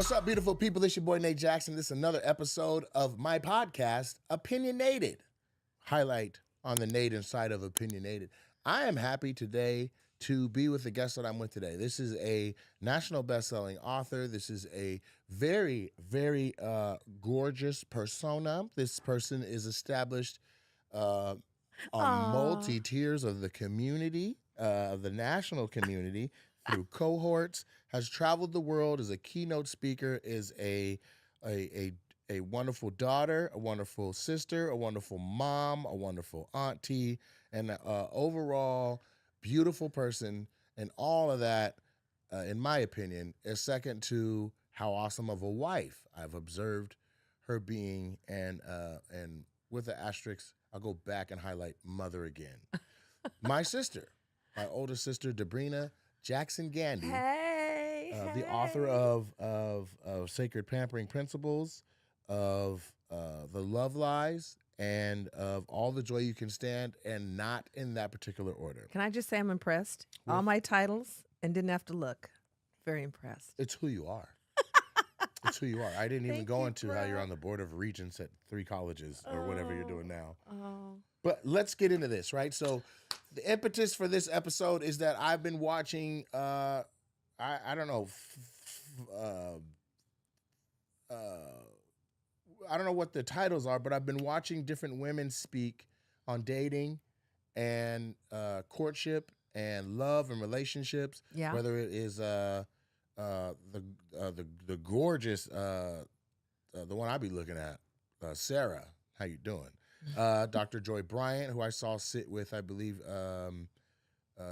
What's up, beautiful people? It's your boy, Nate Jackson. This is another episode of my podcast, OpinioNated. Highlight on the Nate inside of OpinioNated. I am happy today to be with the guest that I'm with today. This is a national best-selling author. This is a very, very gorgeous persona. This person is established on multi-tiers of the community, of the national community, through cohorts, has traveled the world, is a keynote speaker, is a wonderful daughter, a wonderful sister, a wonderful mom, a wonderful auntie, and overall beautiful person. And all of that, in my opinion, is second to how awesome of a wife I've observed her being. And with the asterisk, I'll go back and highlight mother again. My sister, my older sister, Debrena Jackson Gandhi, the author of Sacred Pampering Principles, of The Love Lies, and of All the Joy You Can Stand, and not in that particular order. Can I just say I'm impressed? All my titles and didn't have to look. Very impressed. It's who you are. It's who you are. I didn't even go into how you're on the board of regents at 3 colleges or whatever you're doing now. But let's get into this, right? So the impetus for this episode is that I've been watching, I don't know, I don't know what the titles are, but I've been watching different women speak on dating and courtship and love and relationships. Yeah. Whether it is the gorgeous, the one I be looking at, Sarah, how you doing? Dr. Joy Bryant, who I saw sit with, I believe,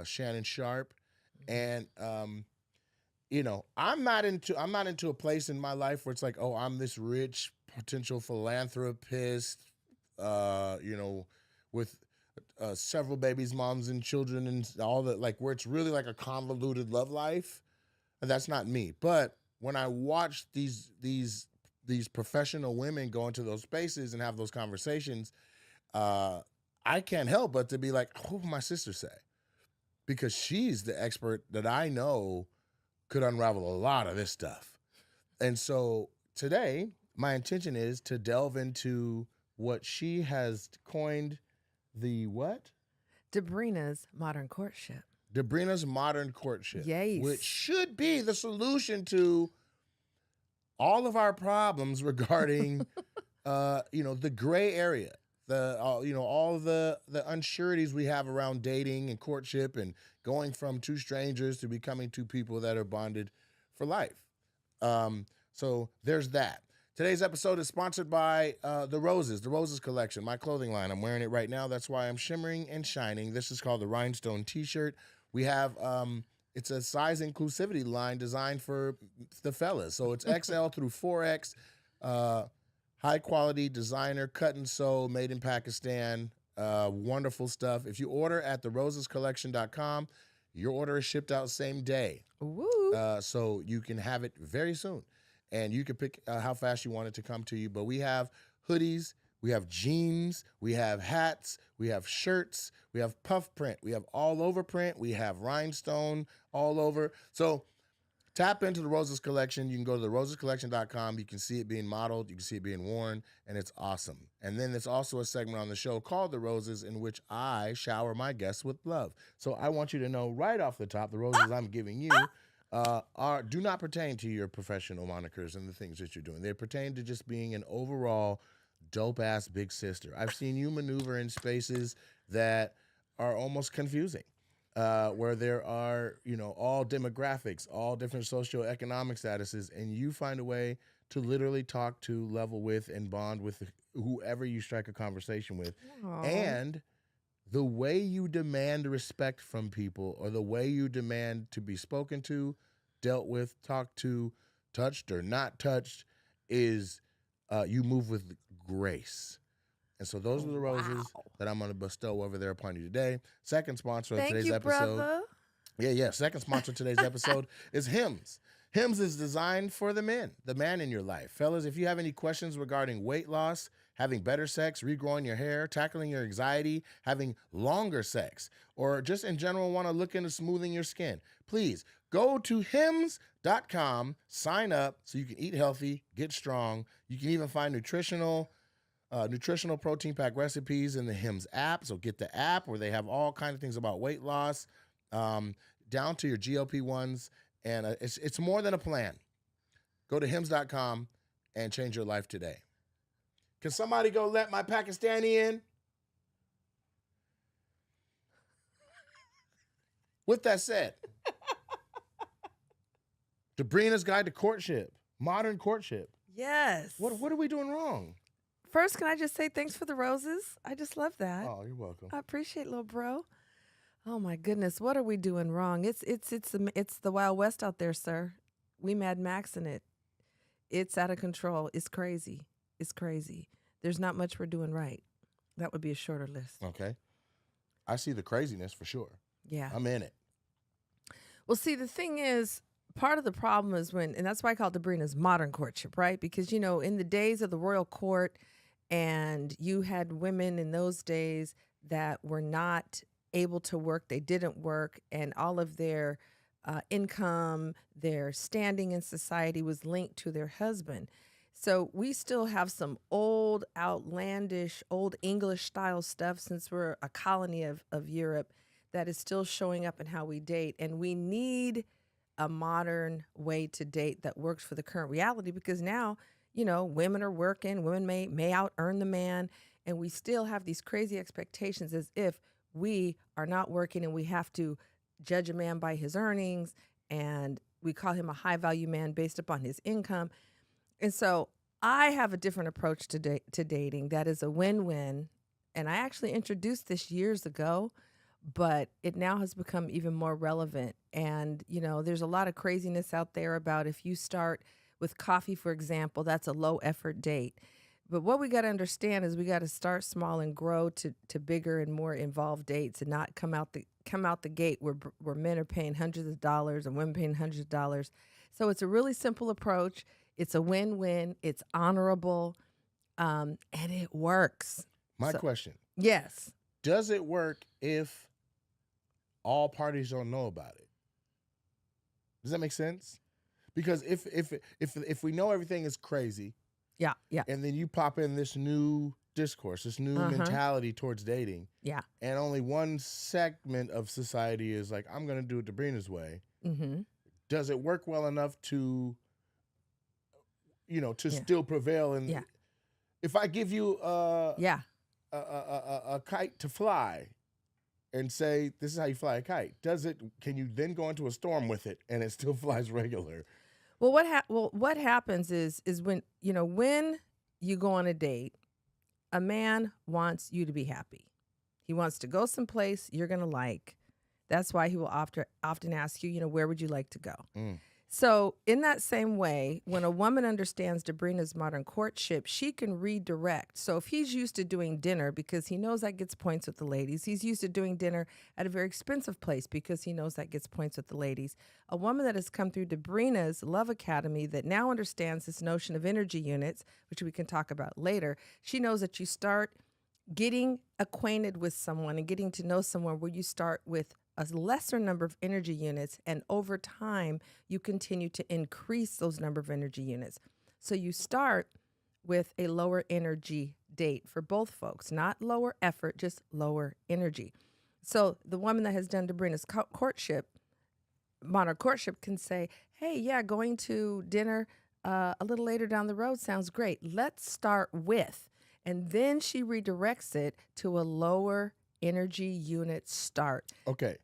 Shannon Sharp, and you know, I'm not into a place in my life where it's like, oh, I'm this rich potential philanthropist, you know, with several babies, moms, and children, and all that, like where it's really like a convoluted love life. And that's not me. But when I watch these professional women go into those spaces and have those conversations, I can't help but to be like, what would my sister say? Because she's the expert that I know could unravel a lot of this stuff. And so today, my intention is to delve into what she has coined the what? Debrena's Modern Courtship. Debrena's Modern Courtship. Yes. Which should be the solution to all of our problems regarding, you know, the gray area, you know, all of the unsureties we have around dating and courtship and going from 2 strangers to becoming 2 people that are bonded for life. So there's that. Today's episode is sponsored by The Roses Collection, my clothing line. I'm wearing it right now. That's why I'm shimmering and shining. This is called the Rhinestone T-shirt. We have, it's a size inclusivity line designed for the fellas. So it's XL through 4X, high quality designer, cut and sew, made in Pakistan. Wonderful stuff. If you order at therosescollection.com, your order is shipped out same day. Woo. So you can have it very soon. And you can pick how fast you want it to come to you. But we have hoodies, we have jeans, we have hats, we have shirts, we have puff print, we have all over print, we have rhinestone all over. So tap into the Roses Collection. You can go to therosescollection.com. You can see it being modeled. You can see it being worn, and it's awesome. And then there's also a segment on the show called The Roses in which I shower my guests with love. So I want you to know right off the top, the roses I'm giving you do not pertain to your professional monikers and the things that you're doing. They pertain to just being an overall dope-ass big sister. I've seen you maneuver in spaces that are almost confusing. Where there are, you know, all demographics, all different socioeconomic statuses, and you find a way to literally talk to, level with, and bond with whoever you strike a conversation with. Aww. And the way you demand respect from people, or the way you demand to be spoken to, dealt with, talked to, touched or not touched, is you move with grace. And so those are the roses that I'm going to bestow over there upon you today. Second sponsor of today's episode. Brother. Yeah. Second sponsor of today's episode is Hims. Hims is designed for the man in your life. Fellas, if you have any questions regarding weight loss, having better sex, regrowing your hair, tackling your anxiety, having longer sex, or just in general want to look into smoothing your skin, please Go to hims.com, sign up so you can eat healthy, get strong. You can even find nutritional protein pack recipes in the Hims app. So get the app where they have all kinds of things about weight loss, down to your GLP-1s. And it's more than a plan. Go to hims.com and change your life today. Can somebody go let my Pakistani in? With that said, Debrena's Guide to Courtship, modern courtship. Yes. What are we doing wrong? First, can I just say thanks for the roses? I just love that. Oh, you're welcome. I appreciate little bro. Oh my goodness, what are we doing wrong? It's the Wild West out there, sir. We Mad Maxing it. It's out of control. It's crazy. It's crazy. There's not much we're doing right. That would be a shorter list. Okay. I see the craziness for sure. Yeah. I'm in it. Well, see, the thing is, part of the problem is and that's why I call Debrena's modern courtship, right? Because, in the days of the royal court, and you had women in those days that were not able to work, they didn't work, and all of their income, their standing in society was linked to their husband. So we still have some old, outlandish, old English style stuff, since we're a colony of Europe, that is still showing up in how we date. And we need a modern way to date that works for the current reality, because now, women are working, women may out earn the man, and we still have these crazy expectations as if we are not working and we have to judge a man by his earnings, and we call him a high value man based upon his income. And so I have a different approach to dating that is a win-win. And I actually introduced this years ago, but it now has become even more relevant. And, there's a lot of craziness out there about if you start with coffee, for example, that's a low effort date. But what we got to understand is we got to start small and grow to bigger and more involved dates, and not come out the gate where men are paying hundreds of dollars and women paying hundreds of dollars. So it's a really simple approach. It's a win-win. It's honorable, and it works. My question. Yes. Does it work if all parties don't know about it? Does that make sense? Because if we know everything is crazy, yeah, and then you pop in this new discourse, this new mentality towards dating, and only one segment of society is like, I'm going to do it Debrena's way. Mm-hmm. Does it work well enough to, still prevail? And if I give you a kite to fly, and say, this is how you fly a kite, can you then go into a storm with it and it still flies regular? Well, what happens is when you go on a date, a man wants you to be happy. He wants to go someplace you're going to like. That's why he will often ask you, where would you like to go? So in that same way, when a woman understands Debrena's modern courtship, she can redirect. So if he's used to doing dinner because he knows that gets points with the ladies, he's used to doing dinner at a very expensive place because he knows that gets points with the ladies. A woman that has come through Debrena's Love Academy that now understands this notion of energy units, which we can talk about later, she knows that you start getting acquainted with someone and getting to know someone where you start with a lesser number of energy units, and over time, you continue to increase those number of energy units. So you start with a lower energy date for both folks, not lower effort, just lower energy. So the woman that has done Debrena's modern courtship can say, hey, going to dinner a little later down the road sounds great. Let's start with, and then she redirects it to a lower energy unit start. Okay.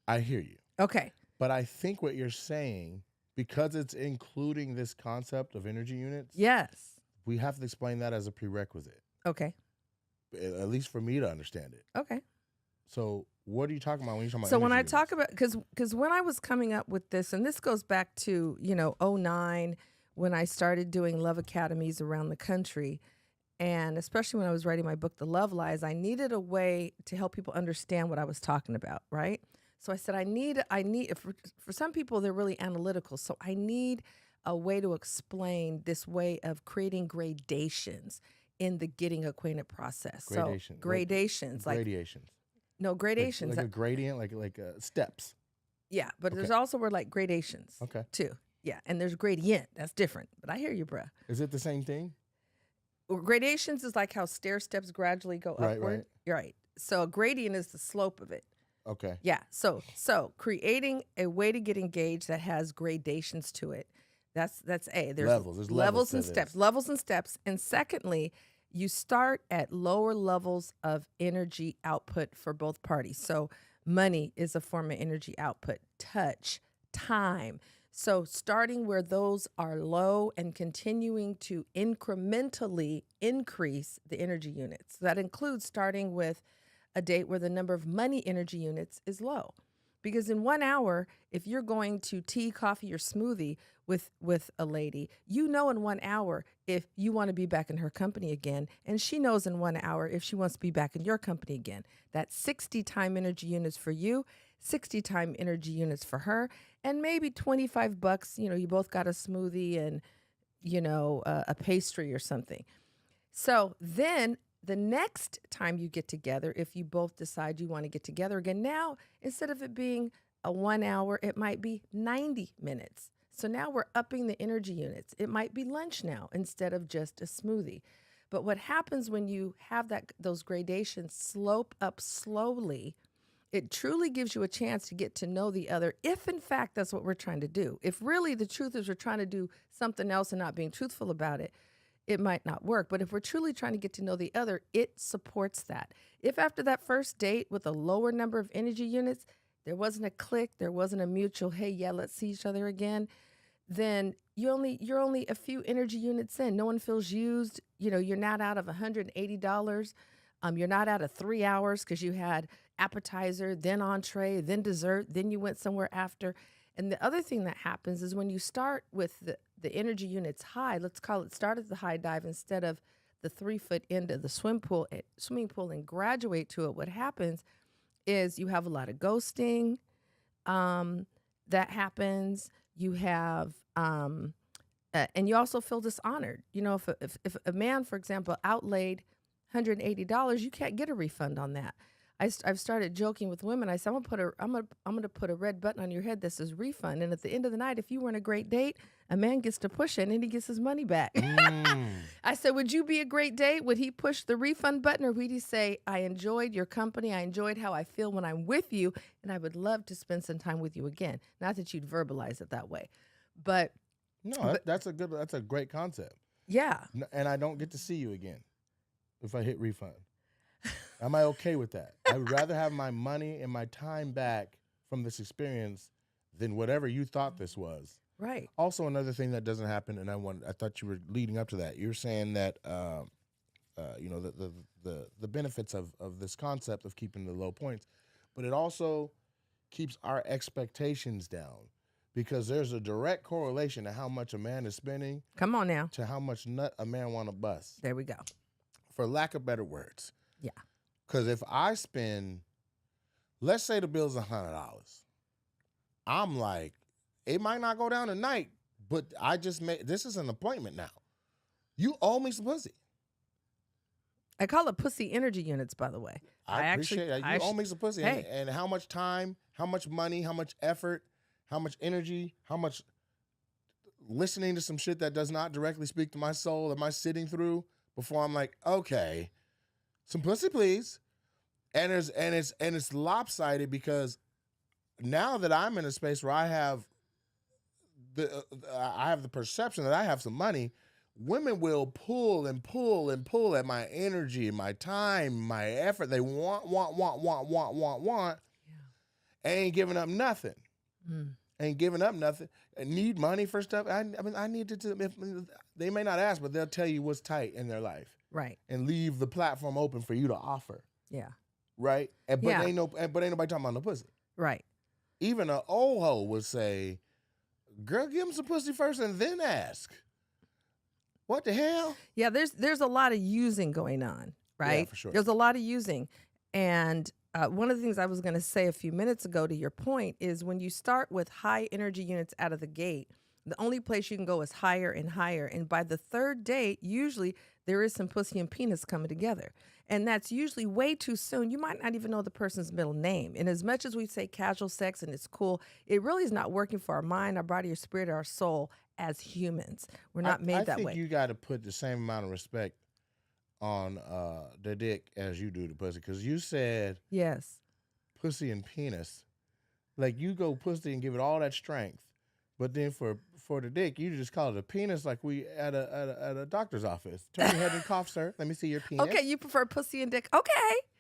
I hear you. Okay. But I think what you're saying, because it's including this concept of energy units, yes, we have to explain that as a prerequisite. Okay. At least for me to understand it. Okay. So what are you talking about when you're talking about So energy when I units? talk about, because when I was coming up with this, and this goes back to, 2009, when I started doing Love Academies around the country, and especially when I was writing my book, The Love Lies, I needed a way to help people understand what I was talking about, right? So I said, I need for some people, they're really analytical. So I need a way to explain this way of creating gradations in the getting acquainted process. Gradations. So gradations. Gradations. No, gradations. Like a gradient, like steps. Yeah, but Okay. there's also where like gradations Okay. too. Yeah, and there's gradient. That's different. But I hear you, bruh. Is it the same thing? Well, gradations is like how stair steps gradually go Right, upward. right. You're right. So a gradient is the slope of it. Okay. Yeah. So creating a way to get engaged that has gradations to it. That's A. There's Levels. There's levels to and steps. this. Levels and steps. And secondly, you start at lower levels of energy output for both parties. So money is a form of energy output, touch, time. So starting where those are low and continuing to incrementally increase the energy units. That includes starting with a date where the number of money energy units is low. Because in 1 hour, if you're going to tea, coffee, or smoothie with a lady, you know in 1 hour if you want to be back in her company again, and she knows in 1 hour if she wants to be back in your company again. That's 60 time energy units for you, 60 time energy units for her, and maybe $25. You both got a smoothie and a pastry or something. So then the next time you get together, if you both decide you want to get together again, now instead of it being a 1 hour, it might be 90 minutes. So now we're upping the energy units. It might be lunch now instead of just a smoothie. But what happens when you have those gradations slope up slowly, it truly gives you a chance to get to know the other, if in fact that's what we're trying to do. If really the truth is we're trying to do something else and not being truthful about it, it might not work. But if we're truly trying to get to know the other, it supports that. If after that first date with a lower number of energy units, there wasn't a click, there wasn't a mutual, hey, yeah, let's see each other again, then you're only a few energy units in. No one feels used. You're not out of $180. You're not out of 3 hours because you had appetizer, then entree, then dessert, then you went somewhere after. And the other thing that happens is when you start with the energy units high, let's call it start at the high dive instead of the 3-foot end of the swimming pool and graduate to it, what happens is you have a lot of ghosting that happens. You have, and you also feel dishonored. If a man, for example, outlaid $180, you can't get a refund on that. I've started joking with women. I said, I'm gonna put a red button on your head that says refund. And at the end of the night, if you weren't a great date, a man gets to push it and he gets his money back. I said, would you be a great date? Would he push the refund button, or would he say, I enjoyed your company, I enjoyed how I feel when I'm with you, and I would love to spend some time with you again? Not that you'd verbalize it that way, but No, that's a great concept. yeah. And I don't get to see you again if I hit refund. Am I okay with that? I would rather have my money and my time back from this experience than whatever you thought this was. Right. Also, another thing that doesn't happen, and I thought you were leading up to that. You're saying that the benefits of this concept of keeping the low points, but it also keeps our expectations down, because there's a direct correlation to how much a man is spending. Come on now. To how much nut a man want to bust. There we go. For lack of better words. Yeah. Because if I spend, let's say the bill's $100, I'm like, it might not go down tonight, but this is an appointment now. You owe me some pussy. I call it pussy energy units, by the way. I appreciate that. You owe me some pussy. Hey. And how much time, how much money, how much effort, how much energy, how much listening to some shit that does not directly speak to my soul am I sitting through before I'm like, okay, some pussy, please. And it's lopsided, because now that I'm in a space where I have the perception that I have some money, women will pull and pull and pull at my energy, my time, my effort. They want. Yeah. Ain't giving up nothing. Ain't giving up nothing. I need money for stuff. I need to. They may not ask, but they'll tell you what's tight in their life. Right. And leave the platform open for you to offer. Yeah. Right. But ain't nobody talking about no pussy. Right. Even an old hoe would say, "Girl, give him some pussy first and then ask." What the hell? Yeah. There's a lot of using going on. Right. Yeah, for sure. There's a lot of using, and one of the things I was going to say a few minutes ago to your point is when you start with high energy units out of the gate, The only place you can go is higher and higher. And by the third date, usually there is some pussy and penis coming together. And that's usually way too soon. You might not even know the person's middle name. And as much as we say casual sex and it's cool, it really is not working for our mind, our body, our spirit, our soul as humans. We're not made that I way. think you got to put the same amount of respect on the dick as you do the pussy. Because you said Yes. pussy and penis. Like, you go pussy and give it all that strength. But then for the dick, you just call it a penis, like we at a doctor's office. Turn your head and cough, sir. Let me see your penis. Okay, you prefer pussy and dick. Okay.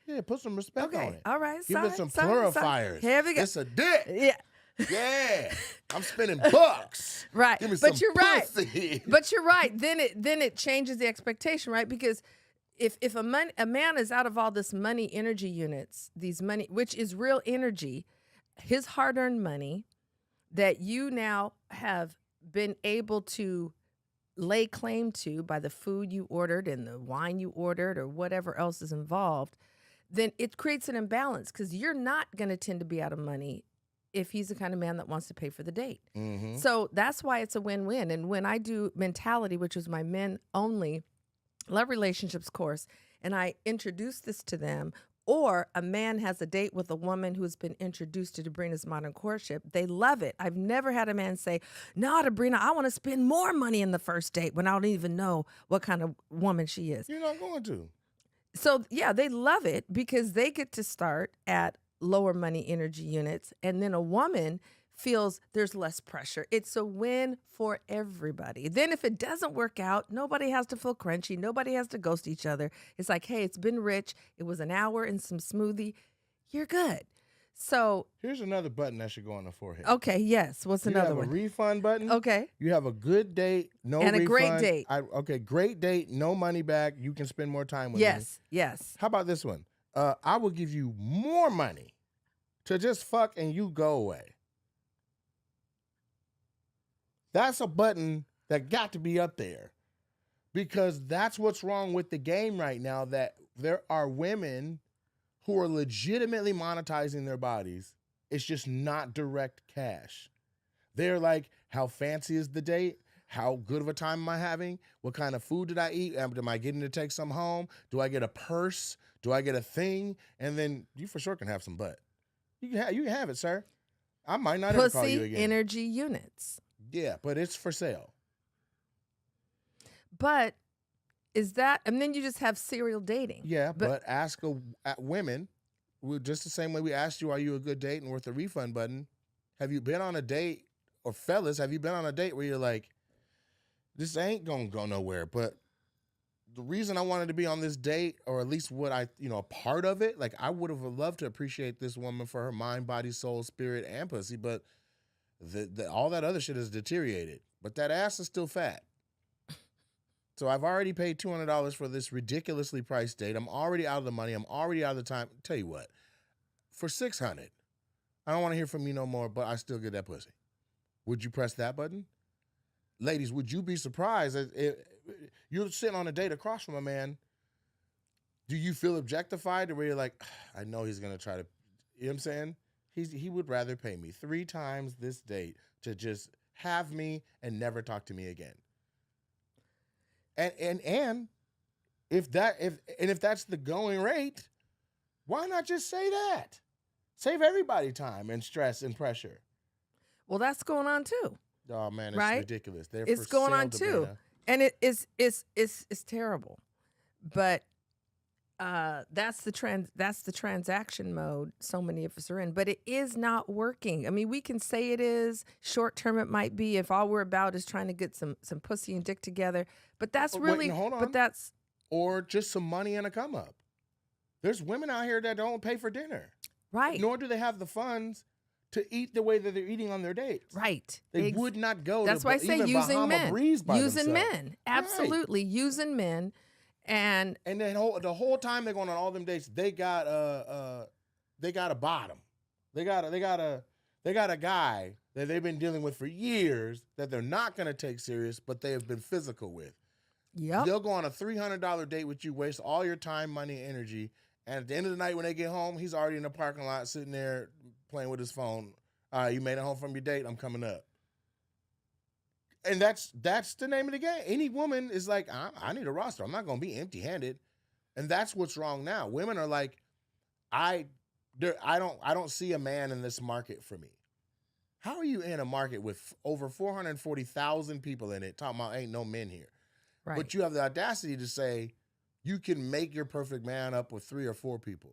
Yeah, put some respect on Okay. it. All right. Give sorry, it some sorry, plurifiers. Here we go. It's a dick. Yeah. Yeah. I'm spending bucks. Right. Give me But some you're pussy. right. But you're right. Then it changes the expectation, right? Because if a man is out of all this money energy units, these money, which is real energy, his hard-earned money that you now have been able to lay claim to by the food you ordered and the wine you ordered or whatever else is involved, then it creates an imbalance because you're not going to tend to be out of money if he's the kind of man that wants to pay for the date. Mm-hmm. So that's why it's a win-win. And when I do Mentality, which is my men only love relationships course, and I introduce this to them, or a man has a date with a woman who's been introduced to Debrena's Modern Courtship, they love it. I've never had a man say, no, Debrena, I want to spend more money in the first date when I don't even know what kind of woman she is. You're not going to. So, yeah, they love it because they get to start at lower money energy units. And then a woman feels there's less pressure. It's a win for everybody. Then if it doesn't work out, nobody has to feel crunchy. Nobody has to ghost each other. It's like, hey, it's been rich. It was an hour and some smoothie. You're good. So here's another button that should go on the forehead. okay, yes. What's another one? one? You have a refund button. Okay. You have a good date, no And refund. a great date. Okay, great date, no money back. You can spend more time with me. Yes. How about this one? I will give you more money to just fuck and you go away. That's a button that got to be up there because that's what's wrong with the game right now, that there are women who are legitimately monetizing their bodies. It's just not direct cash. They're like, how fancy is the date? How good of a time am I having? What kind of food did I eat? Am I getting to take some home? Do I get a purse? Do I get a thing? And then you for sure can have some butt. You can have it, sir. I might not ever call you Pussy again. energy units. Yeah, but it's for sale. But is that, and then you just have serial dating. Yeah, but ask women, just the same way we asked you, are you a good date and worth a refund button? Have you been on a date, or fellas, have you been on a date where you're like, this ain't gonna go nowhere, but the reason I wanted to be on this date, or at least what I, a part of it, like I would have loved to appreciate this woman for her mind, body, soul, spirit, and pussy, but all that other shit is deteriorated. But that ass is still fat. So I've already paid $200 for this ridiculously priced date. I'm already out of the money. I'm already out of the time. Tell you what, for $600, I don't want to hear from you no more, but I still get that pussy. Would you press that button? Ladies, would you be surprised if you're sitting on a date across from a man? Do you feel objectified to where you're like, I know he's going to try to, you know what I'm saying? He would rather pay me 3 times this date to just have me and never talk to me again. And if that's the going rate, why not just say that? Save everybody time and stress and pressure. Well, that's going on too. Oh man, it's right? ridiculous. It's going on too, and it's terrible. But that's the transaction mode so many of us are in. But it is not working. I mean, we can say it is short term. It might be if all we're about is trying to get some pussy and dick together. But that's really. Wait, hold on. But that's or just some money and a come up. There's women out here that don't pay for dinner, right? Nor do they have the funds to eat the way that they're eating on their dates. Right. They would not go That's to why I say even using Bahama men. Breeze by using themselves. men. Absolutely. Right. Using men. And then the whole time they're going on all them dates, they got a bottom. They got a guy that they've been dealing with for years that they're not going to take serious, but they have been physical with. Yep. They'll go on a $300 date with you, waste all your time, money, energy, and at the end of the night when they get home, he's already in the parking lot sitting there playing with his phone. All right, you made it home from your date. I'm coming up. And that's the name of the game. Any woman is like, I need a roster. I'm not going to be empty-handed. And that's what's wrong now. Women are like, I don't see a man in this market for me. How are you in a market with over 440,000 people in it talking about ain't no men here? Right. But you have the audacity to say you can make your perfect man up with 3 or 4 people.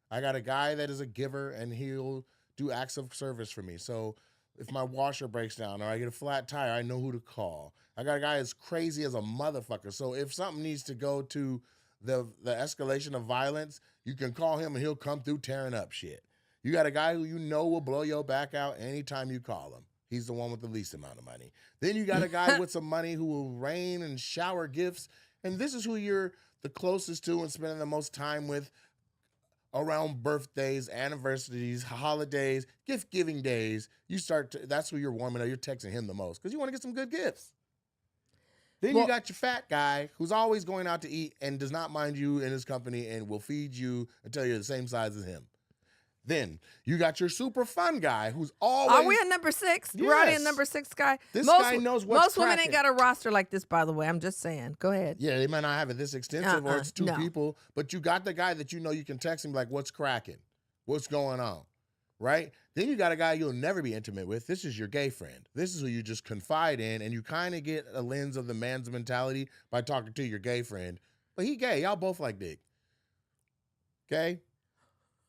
I got a guy that is a giver and he'll do acts of service for me. So if my washer breaks down or I get a flat tire, I know who to call. I got a guy as crazy as a motherfucker. So if something needs to go to the escalation of violence, you can call him and he'll come through tearing up shit. You got a guy who you know will blow your back out anytime you call him. He's the one with the least amount of money. Then you got a guy with some money who will rain and shower gifts. And this is who you're the closest to and spending the most time with around birthdays, anniversaries, holidays, gift-giving days. That's who you're warming up. You're texting him the most because you want to get some good gifts. Then you got your fat guy who's always going out to eat and does not mind you in his company and will feed you until you're the same size as him. Then you got your super fun guy who's always... Are we at number 6? Yes. We're already at number 6 guy. This guy knows what's Most women ain't cracking. got a roster like this, by the way. I'm just saying. Go ahead. Yeah, they might not have it this extensive or it's 2 no. people, but you got the guy that you know you can text him like, what's cracking? What's going on? Right? Then you got a guy you'll never be intimate with. This is your gay friend. This is who you just confide in, and you kind of get a lens of the man's mentality by talking to your gay friend. But he gay. Y'all both like dick. Okay?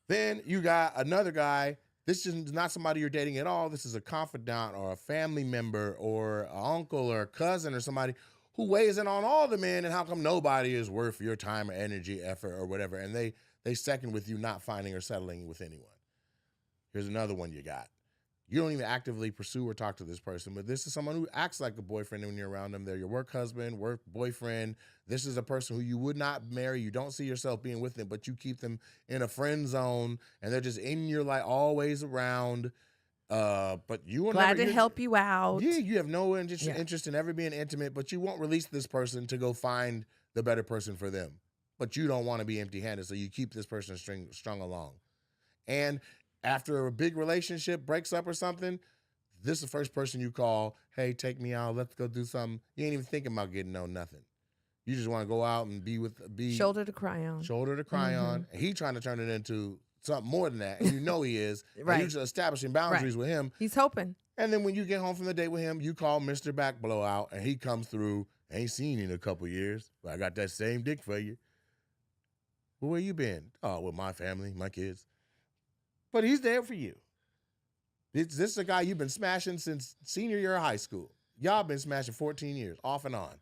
Then you got another guy. This is not somebody you're dating at all. This is a confidant or a family member or an uncle or a cousin or somebody who weighs in on all the men and how come nobody is worth your time or energy, effort, or whatever. And they second with you not finding or settling with anyone. Here's another one you got. You don't even actively pursue or talk to this person, but this is someone who acts like a boyfriend when you're around them. They're your work husband, work boyfriend. This is a person who you would not marry. You don't see yourself being with them, but you keep them in a friend zone, and they're just in your life, always around. But you will Glad never, to help you out. Yeah, you have no interest in ever being intimate, but you won't release this person to go find the better person for them. But you don't want to be empty-handed, so you keep this person strung along. And after a big relationship breaks up or something, this is the first person you call, hey, take me out, let's go do something. You ain't even thinking about getting no nothing. You just want to go out and be shoulder to cry on. Shoulder to cry on. And he trying to turn it into something more than that. And you know he is. Right. And you're just establishing boundaries with him. He's hoping. And then when you get home from the date with him, you call Mr. Back Blowout and he comes through. Ain't seen you in a couple years, but I got that same dick for you. Well, where you been? Oh, with my family, my kids. But he's there for you. This is a guy you've been smashing since senior year of high school. Y'all been smashing 14 years, off and on.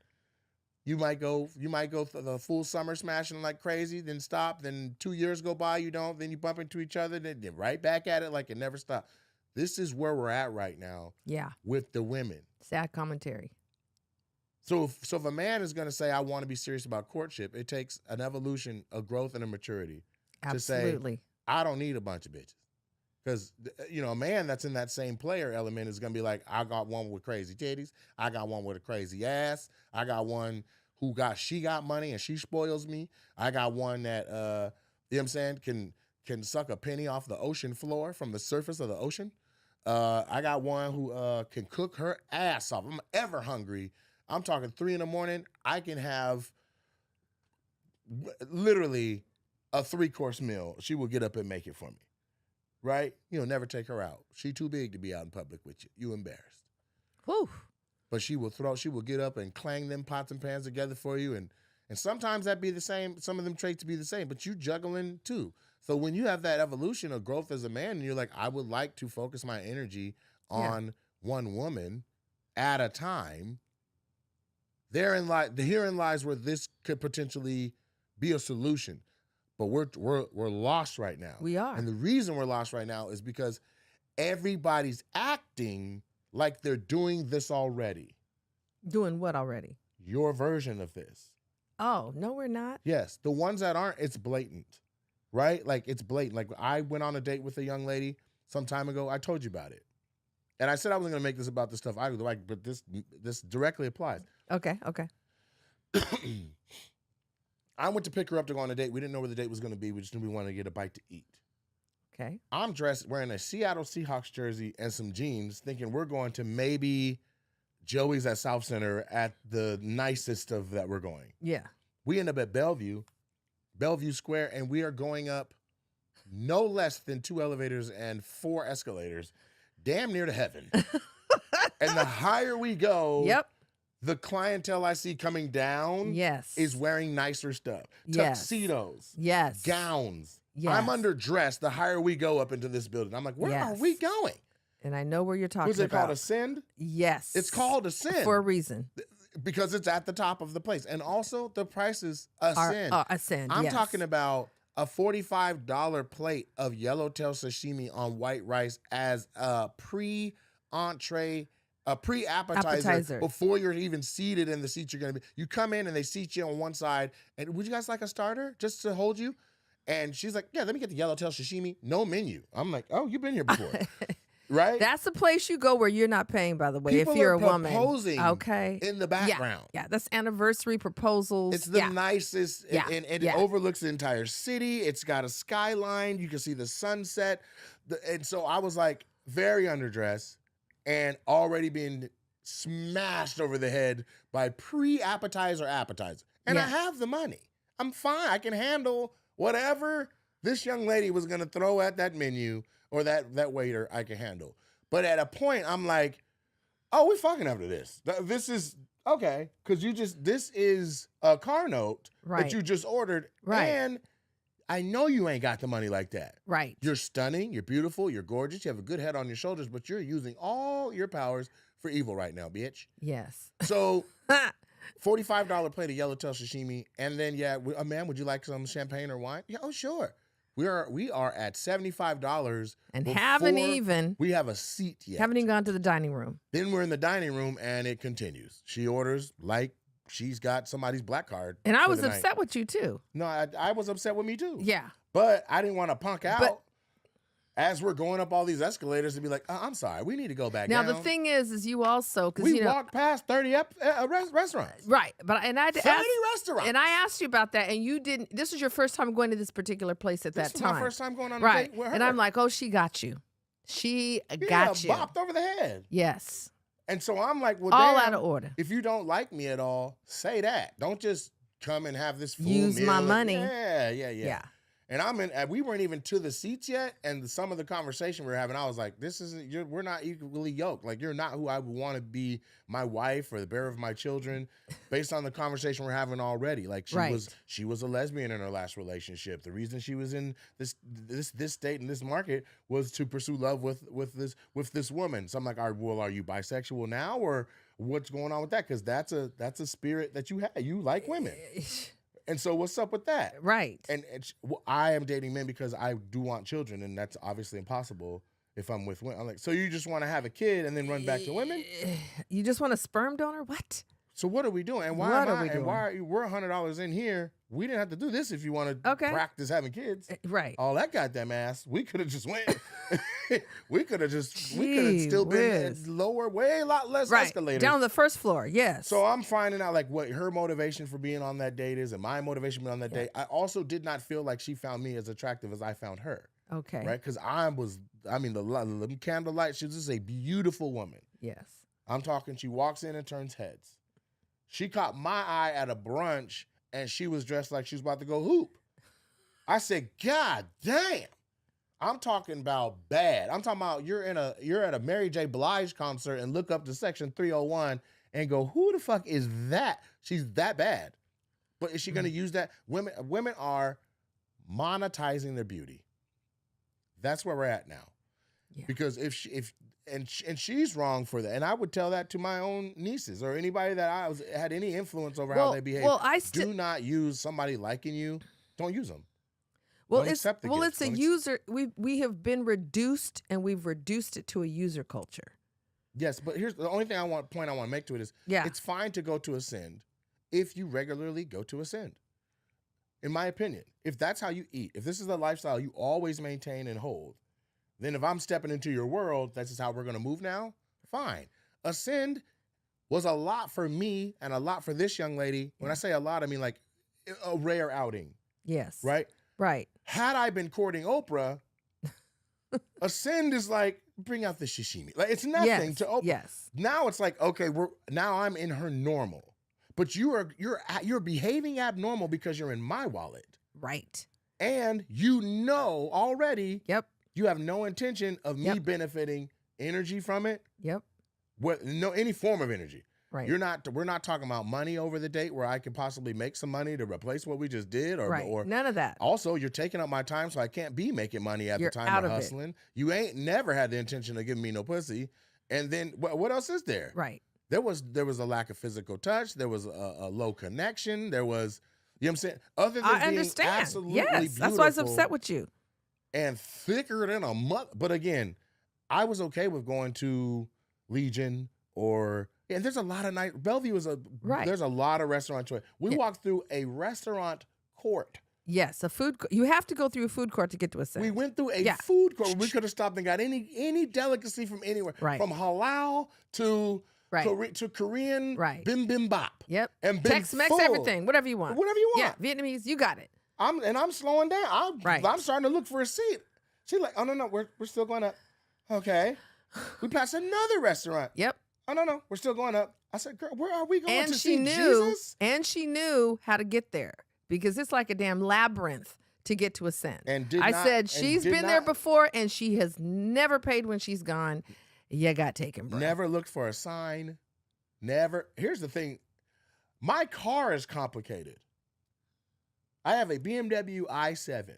You might go the full summer smashing like crazy, then stop, then 2 years go by, you don't, then you bump into each other, then right back at it like it never stopped. This is where we're at right now. Yeah. With the women. Sad commentary. So if a man is going to say, I want to be serious about courtship, it takes an evolution, a growth, and a maturity. Absolutely. To say, I don't need a bunch of bitches. Because, a man that's in that same player element is going to be like, I got one with crazy titties. I got one with a crazy ass. I got one she got money and she spoils me. I got one that, you know what I'm saying, can suck a penny off the ocean floor from the surface of the ocean. I got one who can cook her ass off. I'm ever hungry. I'm talking 3 a.m. I can have literally a 3-course meal. She will get up and make it for me. Right? You'll never take her out. She too big to be out in public with you. You embarrassed. Whew. But she will get up and clang them pots and pans together for you. And sometimes that be the same. Some of them traits be the same, but you juggling too. So when you have that evolution of growth as a man and you're like, I would like to focus my energy on one woman at a time, herein lies where this could potentially be a solution. But we're lost right now. We are. And the reason we're lost right now is because everybody's acting like they're doing this already. Doing what already? Your version of this. Oh, no, we're not. Yes. The ones that aren't, it's blatant. Right? Like, it's blatant. Like, I went on a date with a young lady some time ago. I told you about it. And I said I wasn't going to make this about the stuff I like, but this directly applies. Okay. I went to pick her up to go on a date. We didn't know where the date was going to be. We just knew we wanted to get a bite to eat. Okay. I'm dressed wearing a Seattle Seahawks jersey and some jeans, thinking we're going to maybe Joey's at South Center at the nicest of that we're going. Yeah. We end up at Bellevue Square, and we are going up no less than 2 elevators and 4 escalators, damn near to heaven. And the higher we go, Yep. the clientele I see coming down is wearing nicer stuff. Tuxedos. Yes. Gowns. Yes. I'm underdressed the higher we go up into this building. I'm like, where are we going? And I know where you're talking about. Was it called Ascend? Yes. It's called Ascend. For a reason. Because it's at the top of the place. And also the prices ascend. Ascend, I'm talking about a $45 plate of yellowtail sashimi on white rice as a pre-entree, a pre-appetizer before you're even seated in the seat you're going to be. You come in and they seat you on one side. And would you guys like a starter just to hold you? And she's like, yeah, let me get the yellowtail sashimi. No menu. I'm like, oh, you've been here before. Right? That's the place you go where you're not paying, by the way, People if you're are a woman. proposing okay. in the background. Yeah, that's anniversary proposals. It's the nicest, and it overlooks the entire city. It's got a skyline. You can see the sunset. And so I was like very underdressed and already being smashed over the head by appetizer. And I have the money. I'm fine. I can handle whatever this young lady was going to throw at that menu or that waiter. I can handle. But at a point, I'm like, oh, we fucking after this. This is okay. Because this is a car note that you just ordered. Right. And I know you ain't got the money like that. Right. You're stunning. You're beautiful. You're gorgeous. You have a good head on your shoulders, but you're using all your powers for evil right now, bitch. Yes. So $45 plate of yellowtail sashimi. And then, ma'am, would you like some champagne or wine? Yeah, oh, sure. We are at $75. And haven't even. We have a seat yet. Haven't even gone to the dining room. Then we're in the dining room and it continues. She orders like she's got somebody's black card. And I was upset with you too. No, I was upset with me too. Yeah. But I didn't want to punk out as we're going up all these escalators to be like, I'm sorry, we need to go back down. Now, the thing is you also, because we walked past 30 restaurants. Right. But I 30 restaurants. And I asked you about that, and you didn't. This was your first time going to this particular place at that time. This was my first time going on a right. date with her. And I'm like, oh, she got you. She got you. Bopped over the head. Yes. And so I'm like, well, all damn, out of order. If you don't like me at all, say that. Don't just come and have this full use meal my money. Yeah. And we weren't even to the seats yet. And some of the conversation we were having, I was like, we're not equally yoked. Like, you're not who I would want to be my wife or the bearer of my children based on the conversation we're having already. Like, she was a lesbian in her last relationship. The reason she was in this state in this market was to pursue love with this woman. So I'm like, are you bisexual now, or what's going on with that? Because that's a spirit that you have. You like women. And so what's up with that? Right. And I am dating men because I do want children, and that's obviously impossible if I'm with women. I'm like, so you just want to have a kid and then run back to women? You just want a sperm donor? What? So what are we doing? And why are you? We're $100 in here. We didn't have to do this if you want to practice having kids. Right. All that goddamn ass. We could have just went. we could have still been lower, way a lot less escalators. Down the first floor, yes. So I'm finding out like what her motivation for being on that date is and my motivation for being on that date. I also did not feel like she found me as attractive as I found her. Okay. Right? Because the candlelight, she was just a beautiful woman. Yes. I'm talking, she walks in and turns heads. She caught my eye at a brunch and she was dressed like she was about to go hoop. I said, God damn. I'm talking about bad. I'm talking about you're at a Mary J. Blige concert and look up to section 301 and go, who the fuck is that? She's that bad. But is she going to use that? Women are monetizing their beauty. That's where we're at now. Yeah. Because she's wrong for that. And I would tell that to my own nieces or anybody that had any influence over how they behave. Well, do not use somebody liking you. Don't use them. Well, it's a user. We have been reduced, and we've reduced it to a user culture. Yes, but here's the only thing I want to make to it is it's fine to go to Ascend if you regularly go to Ascend. In my opinion, if that's how you eat, if this is the lifestyle you always maintain and hold, then if I'm stepping into your world, that's just how we're going to move now, fine. Ascend was a lot for me and a lot for this young lady. When I say a lot, I mean like a rare outing. Yes. Right? Right. Had I been courting Oprah, Ascend is like, bring out the sashimi. Like, it's nothing Yes. to open. Yes. Now it's like, okay, now I'm in her normal, but you're behaving abnormal because you're in my wallet, Right. and you know already. Yep. You have no intention of me Yep. benefiting energy from it. Yep. Any form of energy. Right. We're not talking about money over the date where I can possibly make some money to replace what we just did, or None of that. also you're taking up my time, so I can't be making money at You're the time out of of it. hustling. You ain't never had the intention of giving me no pussy. And then what else is there? Right. There was a lack of physical touch. There was a low connection. There was, you know what I'm saying? Other than I being understand. absolutely Yes. beautiful That's why I was upset with you. and thicker than a mother. But again, I was okay with going to Legion and there's a lot of Bellevue is Right. there's a lot of restaurant choice. We walked through a restaurant court. Yes, a food. You have to go through a food court to get to Ascend. We went through a food court. We could have stopped and got any delicacy from anywhere, Right. from halal to to Korean bibimbap. Yep. And been Tex-Mex, full. everything, whatever you want. Whatever you want. Yeah, Vietnamese, you got it. I'm slowing down. I'm starting to look for a seat. She's like, oh no, we're still going up. Okay. We passed another restaurant. Yep. Oh no, we're still going up. I said, girl, where are we going And to she see knew, Jesus? and she knew how to get there because it's like a damn labyrinth to get to Ascend. And I said she's been there before, and she has never paid when she's gone. You got taken, bro. Never looked for a sign. Never. Here's the thing. My car is complicated. I have a BMW i7.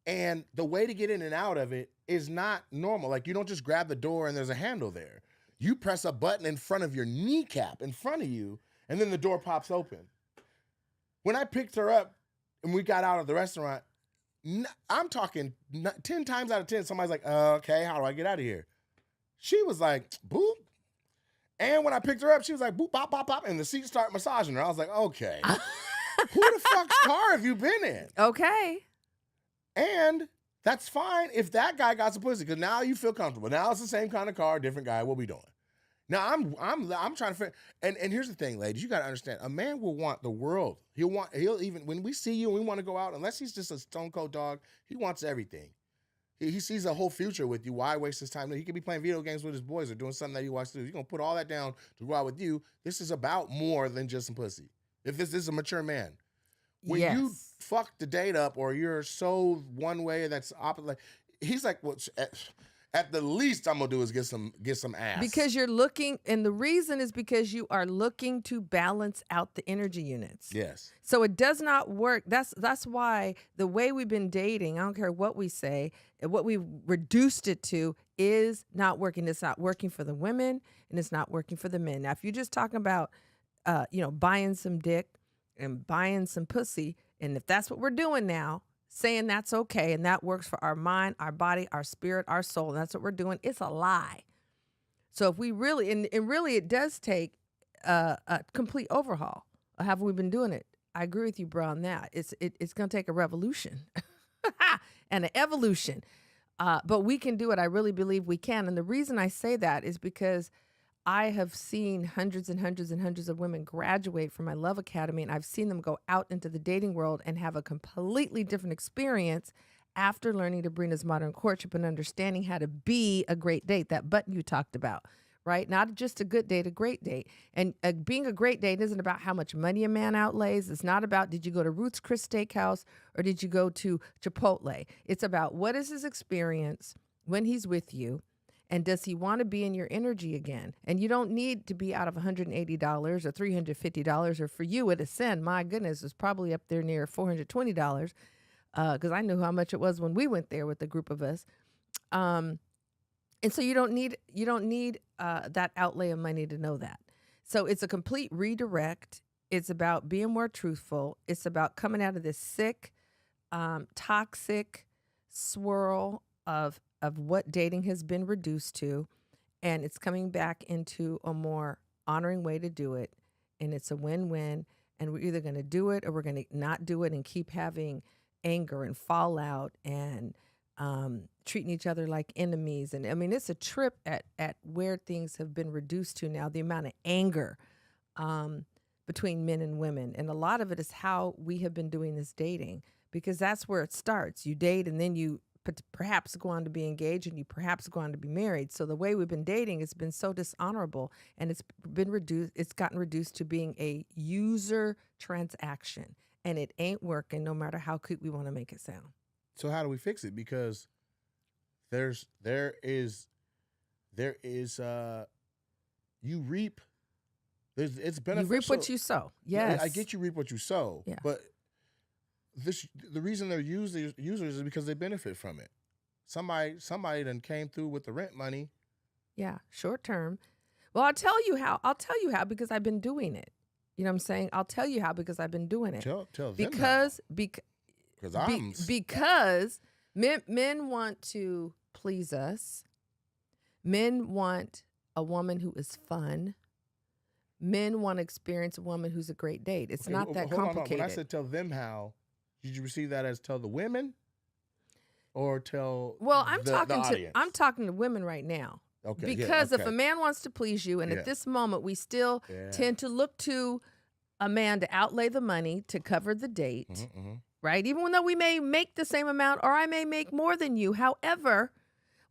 And the way to get in and out of it is not normal. Like, you don't just grab the door and there's a handle there. You press a button in front of your kneecap in front of you, and then the door pops open. When I picked her up and we got out of the restaurant, I'm talking 10 times out of 10, somebody's like, okay, how do I get out of here? She was like, boop. And when I picked her up, she was like, boop, bop, bop, bop, and the seat started massaging her. I was like, okay. Who the fuck's car have you been in? Okay. And that's fine if that guy got some pussy, because now you feel comfortable. Now it's the same kind of car, different guy. What we doing? Now I'm trying to figure. And here's the thing, ladies, you got to understand. A man will want the world. He'll even when we see you and we want to go out, unless he's just a stone cold dog, he wants everything. He sees a whole future with you. Why waste his time? He could be playing video games with his boys or doing something that he wants to do. He's gonna put all that down to go out with you. This is about more than just some pussy. If this is a mature man. When you fuck the date up, or you're so one way that's opposite, like, he's like, well, at the least I'm gonna do is get some ass. Because you're looking, and the reason is because you are looking to balance out the energy units. Yes. So it does not work. That's why the way we've been dating, I don't care what we say, what we reduced it to is not working. It's not working for the women, and it's not working for the men. Now, if you're just talking about, buying some dick and buying some pussy, and if that's what we're doing now, saying that's okay and that works for our mind, our body, our spirit, our soul, and that's what we're doing, it's a lie. So if we really, and really it does take a complete overhaul of how we've been doing it. I agree with you, bro, on that. It's going to take a revolution and an evolution. But we can do it. I really believe we can. And the reason I say that is because I have seen hundreds and hundreds and hundreds of women graduate from my Love Academy, and I've seen them go out into the dating world and have a completely different experience after learning Debrena's Modern Courtship and understanding how to be a great date, that button you talked about, right? Not just a good date, a great date. And being a great date isn't about how much money a man outlays. It's not about, did you go to Ruth's Chris Steakhouse or did you go to Chipotle? It's about, what is his experience when he's with you? And does he want to be in your energy again? And you don't need to be out of $180 or $350, or for you at Ascend, my goodness, it's probably up there near $420, because I knew how much it was when we went there with a group of us. And so you don't need that outlay of money to know that. So it's a complete redirect. It's about being more truthful. It's about coming out of this sick, toxic swirl of what dating has been reduced to, and it's coming back into a more honoring way to do it, and it's a win-win, and we're either going to do it or we're going to not do it and keep having anger and fallout and treating each other like enemies. And I mean, it's a trip at where things have been reduced to now, the amount of anger between men and women, and a lot of it is how we have been doing this dating, because that's where it starts. You date and then you perhaps go on to be engaged and you perhaps go on to be married. So the way we've been dating has been so dishonorable, and it's gotten reduced to being a user transaction, and it ain't working no matter how cute we want to make it sound. So how do we fix it? Because there is you reap. It's beneficial. You reap what you sow. Yes. I get you reap what you sow. Yeah. But the reason they're users is because they benefit from it. Somebody done came through with the rent money. Yeah, short term. Well, I'll tell you how because I've been doing it. You know what I'm saying? I'll tell you how because I've been doing it. Tell them because how. Because men want to please us. Men want a woman who is fun. Men want to experience a woman who's a great date. It's not that complicated. When I said tell them how, did you receive that as tell the women or tell I'm talking to women right now. Okay. Because if a man wants to please you, and at this moment we still tend to look to a man to outlay the money to cover the date, right? Even though we may make the same amount or I may make more than you. However,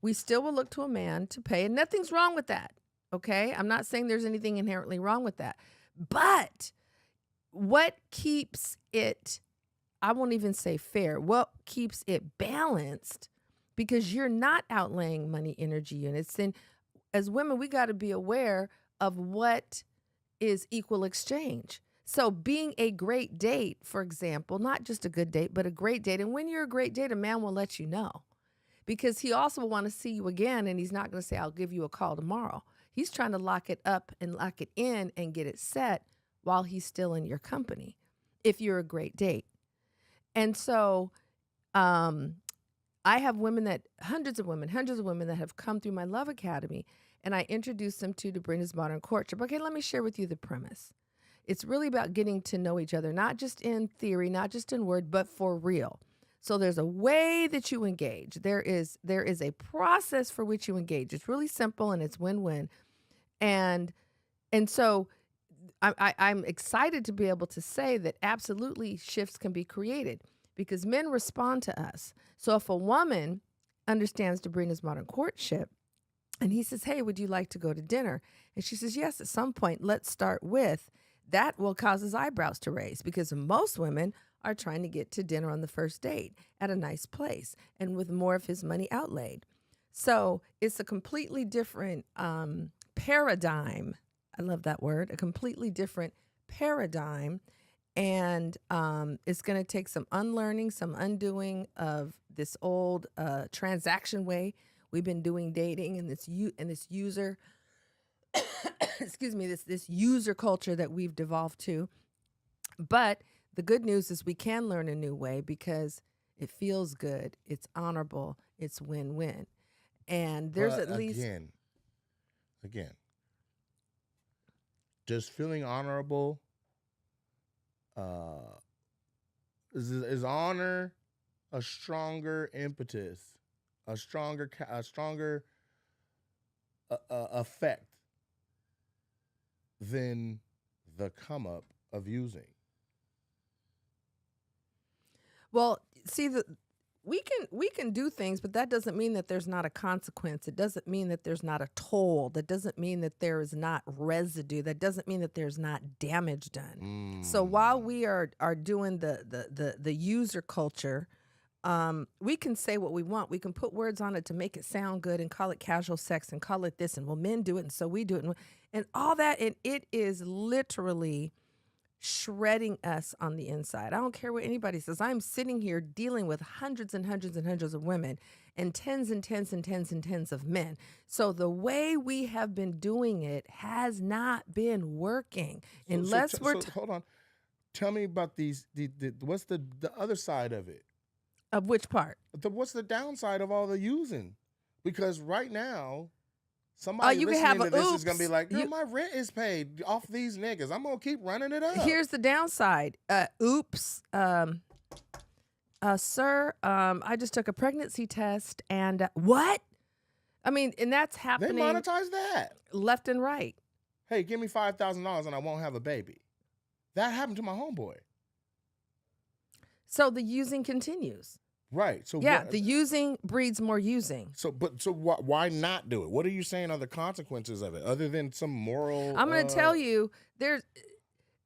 we still will look to a man to pay, and nothing's wrong with that. Okay? I'm not saying there's anything inherently wrong with that. But what keeps it, I won't even say fair, what keeps it balanced, because you're not outlaying money, energy, units. And as women, we got to be aware of what is equal exchange. So being a great date, for example, not just a good date, but a great date. And when you're a great date, a man will let you know, because he also will want to see you again. And he's not going to say, I'll give you a call tomorrow. He's trying to lock it up and lock it in and get it set while he's still in your company, if you're a great date. And so I have hundreds of women that have come through my Love Academy, and I introduce them to Debrena's Modern Courtship. Okay, let me share with you the premise. It's really about getting to know each other, not just in theory, not just in word, but for real. So there's a way that you engage. There is a process for which you engage. It's really simple and it's win-win. And so I'm excited to be able to say that absolutely shifts can be created because men respond to us. So if a woman understands Debrena's Modern Courtship and he says, hey, would you like to go to dinner? And she says, yes, at some point, let's start with, that will cause his eyebrows to raise, because most women are trying to get to dinner on the first date at a nice place and with more of his money outlaid. So it's a completely different paradigm. I love that word, a completely different paradigm. And it's going to take some unlearning, some undoing of this old transaction way we've been doing dating, and this user, excuse me, this user culture that we've devolved to. But the good news is we can learn a new way because it feels good, it's honorable, it's win-win. And there's again, just feeling honorable. Is honor a stronger impetus, a stronger effect than the come up of using? Well, see, we can do things, but that doesn't mean that there's not a consequence. It doesn't mean that there's not a toll. That doesn't mean that there is not residue. That doesn't mean that there's not damage done. So while we are doing the user culture, we can say what we want. We can put words on it to make it sound good and call it casual sex and call it this, and well, men do it, and so we do it, and all that. And it is literally shredding us on the inside. I don't care what anybody says. I'm sitting here dealing with hundreds and hundreds and hundreds of women and tens and tens and tens and tens of men. So the way we have been doing it has not been working. Hold on. Tell me about these. What's the other side of it? Of which part? What's the downside of all the using? Because right now, somebody listening to this is going to be like, my rent is paid off these niggas. I'm going to keep running it up. Here's the downside. Sir, I just took a pregnancy test and what? I mean, and that's happening. They monetize that. Left and right. Hey, give me $5,000 and I won't have a baby. That happened to my homeboy. So the using continues. Right. So Yeah, what? the using breeds more using. So why not do it? What are you saying are the consequences of it, other than some moral? I'm going to tell you, there's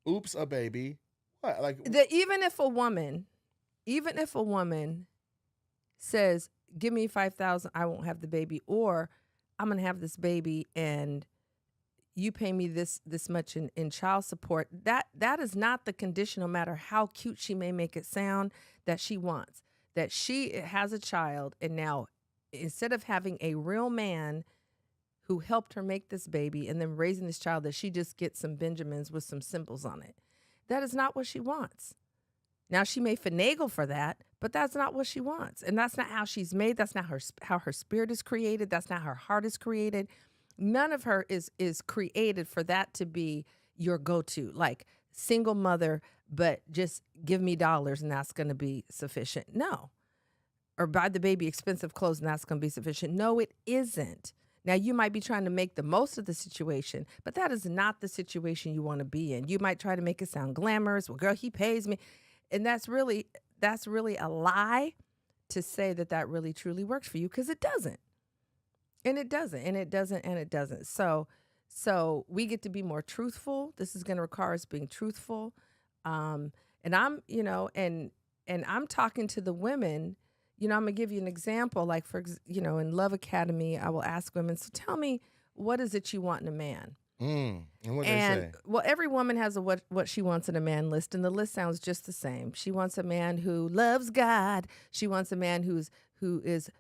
Oops, a baby. What? Like that even if a woman says, "Give me 5,000, I won't have the baby," or "I'm going to have this baby and you pay me this much in child support," that is not the condition, no matter how cute she may make it sound, that she wants. That she has a child, and now instead of having a real man who helped her make this baby and then raising this child, that she just gets some Benjamins with some symbols on it. That is not what she wants. Now, she may finagle for that, but that's not what she wants. And that's not how she's made. That's not how her spirit is created. That's not how her heart is created. None of her is created for that to be your go-to, like single mother, but just give me dollars and that's going to be sufficient. No. Or buy the baby expensive clothes and that's going to be sufficient. No, it isn't. Now, you might be trying to make the most of the situation, but that is not the situation you want to be in. You might try to make it sound glamorous. Well, girl, he pays me. And that's really a lie to say that really truly works for you, because it doesn't. And it doesn't, and it doesn't, and it doesn't. So we get to be more truthful. This is going to require us being truthful. And I'm, and I'm talking to the women. I'm going to give you an example. Like, in Love Academy, I will ask women, so tell me, what is it you want in a man? And what they say? Well, every woman has a what she wants in a man list, and the list sounds just the same. She wants a man who loves God. She wants a man who is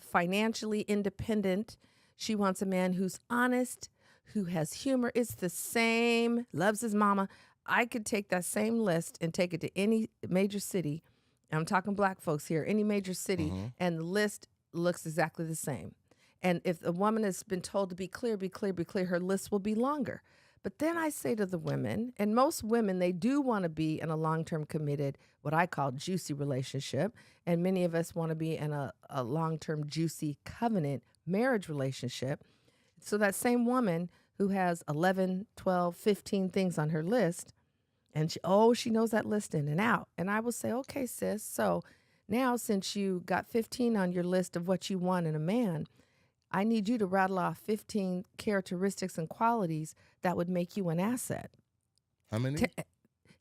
financially independent. She wants a man who's honest, who has humor. It's the same, loves his mama. I could take that same list and take it to any major city. I'm talking black folks here, any major city, and the list looks exactly the same. And if a woman has been told to be clear, her list will be longer. But then I say to the women, and most women, they do want to be in a long-term committed, what I call juicy relationship. And many of us want to be in a long-term juicy covenant marriage relationship. So that same woman who has 11, 12, 15 things on her list, and she knows that list in and out. And I will say, okay, sis, so now since you got 15 on your list of what you want in a man, I need you to rattle off 15 characteristics and qualities that would make you an asset. How many?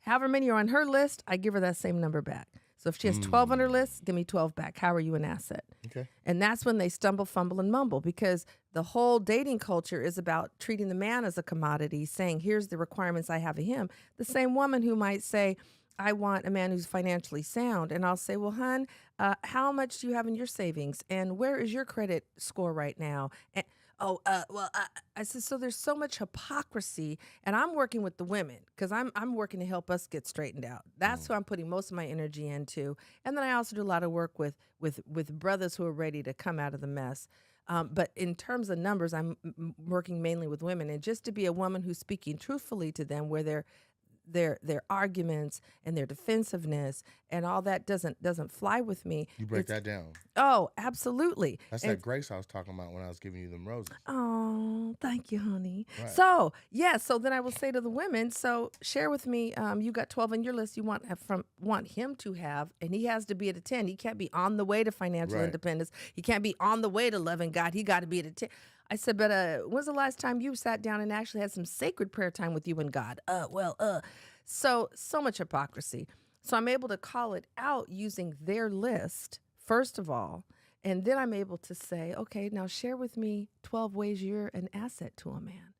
However many are on her list, I give her that same number back. So if she has 12 on her list, give me 12 back. How are you an asset? Okay. And that's when they stumble, fumble, and mumble, because the whole dating culture is about treating the man as a commodity, saying, here's the requirements I have of him. The same woman who might say, I want a man who's financially sound. And I'll say, well, hon, how much do you have in your savings? And where is your credit score right now? And, I said, so there's so much hypocrisy. And I'm working with the women because I'm working to help us get straightened out. That's who I'm putting most of my energy into. And then I also do a lot of work with brothers who are ready to come out of the mess. But in terms of numbers, I'm working mainly with women. And just to be a woman who's speaking truthfully to them, where their arguments and their defensiveness and all that doesn't fly with me. You break that down. Oh, absolutely. That's that grace I was talking about when I was giving you them roses. Oh, thank you, honey. Right. So then I will say to the women, so share with me, you got 12 on your list you want him to have, and he has to be at a 10. He can't be on the way to financial independence. He can't be on the way to loving God. He got to be at a 10. I said, but when's the last time you sat down and actually had some sacred prayer time with you and God? So much hypocrisy. So I'm able to call it out using their list, first of all, and then I'm able to say, okay, now share with me 12 ways you're an asset to a man.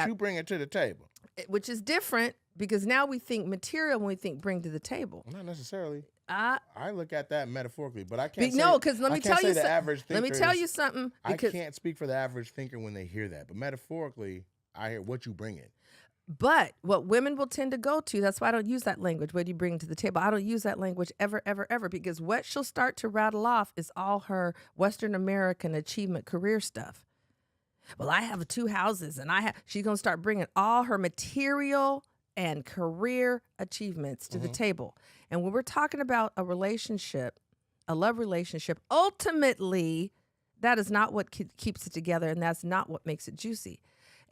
You bring it to the table. Which is different, because now we think material when we think bring to the table. Not necessarily. I look at that metaphorically, but I can't. Because let me tell you something. Let me tell you something. I can't speak for the average thinker when they hear that, but metaphorically, I hear what you bring in. But what women will tend to go to, that's why I don't use that language. What do you bring to the table? I don't use that language ever, ever, ever, because what she'll start to rattle off is all her Western American achievement career stuff. Well, I have 2 houses, and she's going to start bringing all her material and career achievements to the table. And when we're talking about a relationship, a love relationship, ultimately, that is not what keeps it together, and that's not what makes it juicy.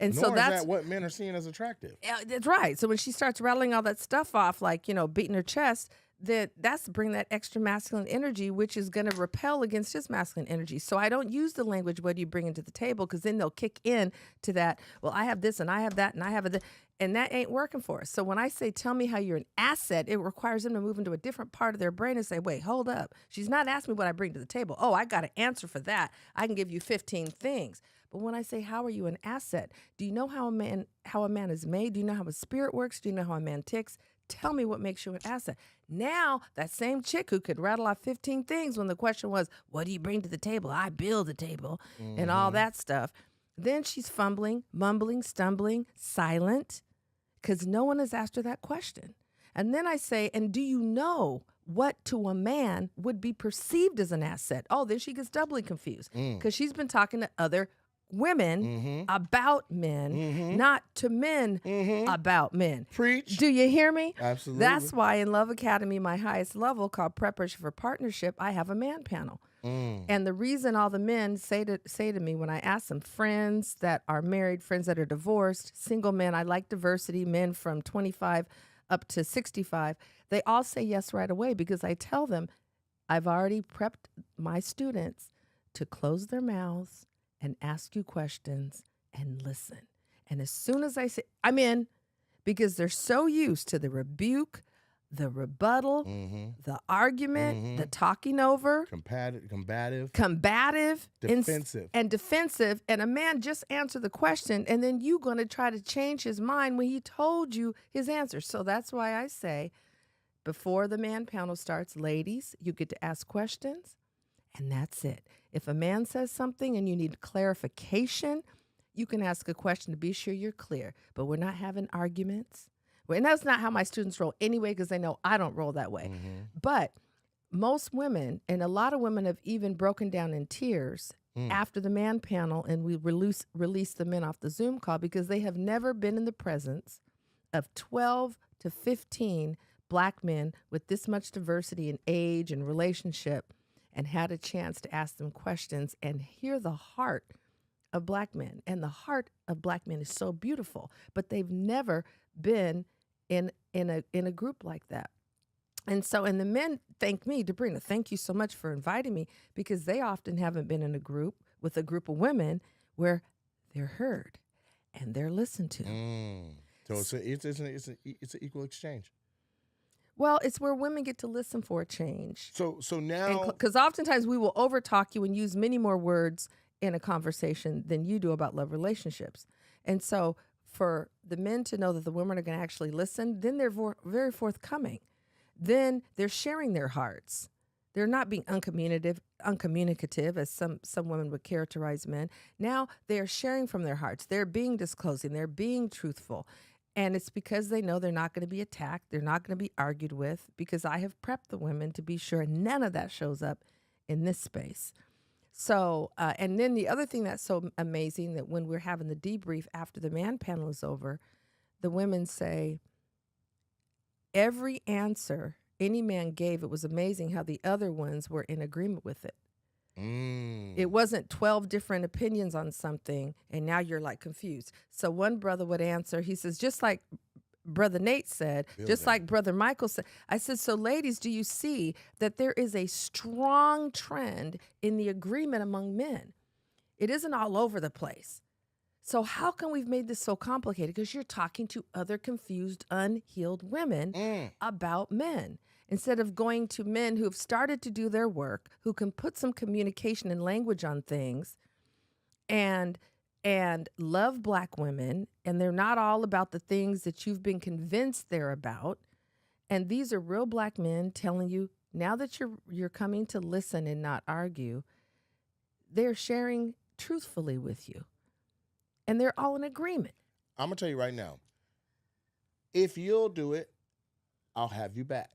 And Nor so that's is that what men are seeing as attractive. That's right. So when she starts rattling all that stuff off, like, beating her chest, that's bring that extra masculine energy, which is going to repel against his masculine energy. So I don't use the language, what do you bring into the table? Because then they'll kick in to that, well, I have this and I have that and I have a and that ain't working for us. So when I say, tell me how you're an asset, it requires them to move into a different part of their brain and say, wait, hold up. She's not asking me what I bring to the table. Oh, I got an answer for that. I can give you 15 things. But when I say, how are you an asset? Do you know how a man is made? Do you know how a spirit works? Do you know how a man ticks? Tell me what makes you an asset. Now, that same chick who could rattle off 15 things when the question was, what do you bring to the table? I build the table and all that stuff. Then she's fumbling, mumbling, stumbling, silent, because no one has asked her that question. And then I say, and do you know what to a man would be perceived as an asset? Oh, then she gets doubly confused because she's been talking to other women about men, not to men about men. Preach. Do you hear me? Absolutely. That's why in Love Academy, my highest level called Preparation for Partnership, I have a man panel. And the reason all the men say to me when I ask them, friends that are married, friends that are divorced, single men, I like diversity, men from 25 up to 65, they all say yes right away because I tell them I've already prepped my students to close their mouths and ask you questions and listen. And as soon as I say, I'm in, because they're so used to the rebuke, the rebuttal, the argument, the talking over. Combative. Defensive. And defensive. And a man just answered the question, and then you going to try to change his mind when he told you his answer. So that's why I say, before the man panel starts, ladies, you get to ask questions, and that's it. If a man says something and you need clarification, you can ask a question to be sure you're clear. But we're not having arguments. And that's not how my students roll anyway, because they know I don't roll that way. But most women, and a lot of women have even broken down in tears after the man panel, and we release the men off the Zoom call because they have never been in the presence of 12 to 15 Black men with this much diversity in age and relationship, and had a chance to ask them questions and hear the heart of Black men. And the heart of Black men is so beautiful, but they've never been in a group like that. And the men thank me, Debrena, thank you so much for inviting me, because they often haven't been in a group with a group of women where they're heard and they're listened to. So it's an equal exchange. Well, it's where women get to listen for a change. So now, because oftentimes we will overtalk you and use many more words in a conversation than you do about love relationships. And so for the men to know that the women are going to actually listen, then they're very forthcoming. Then they're sharing their hearts. They're not being uncommunicative, as some women would characterize men. Now they're sharing from their hearts. They're being disclosing. They're being truthful. And it's because they know they're not going to be attacked. They're not going to be argued with, because I have prepped the women to be sure none of that shows up in this space. So, and then the other thing that's so amazing, that when we're having the debrief after the man panel is over, the women say, every answer any man gave, it was amazing how the other ones were in agreement with it. It wasn't 12 different opinions on something, and now you're like confused. So one brother would answer, he says, just like Brother Nate said, just like Brother Michael said. I said, so ladies, do you see that there is a strong trend in the agreement among men? It isn't all over the place. So how come we've made this so complicated? Because you're talking to other confused, unhealed women about men, instead of going to men who have started to do their work, who can put some communication and language on things, and love Black women, and they're not all about the things that you've been convinced they're about. And these are real Black men telling you, now that you're coming to listen and not argue, they're sharing truthfully with you. And they're all in agreement. I'm going to tell you right now, if you'll do it, I'll have you back.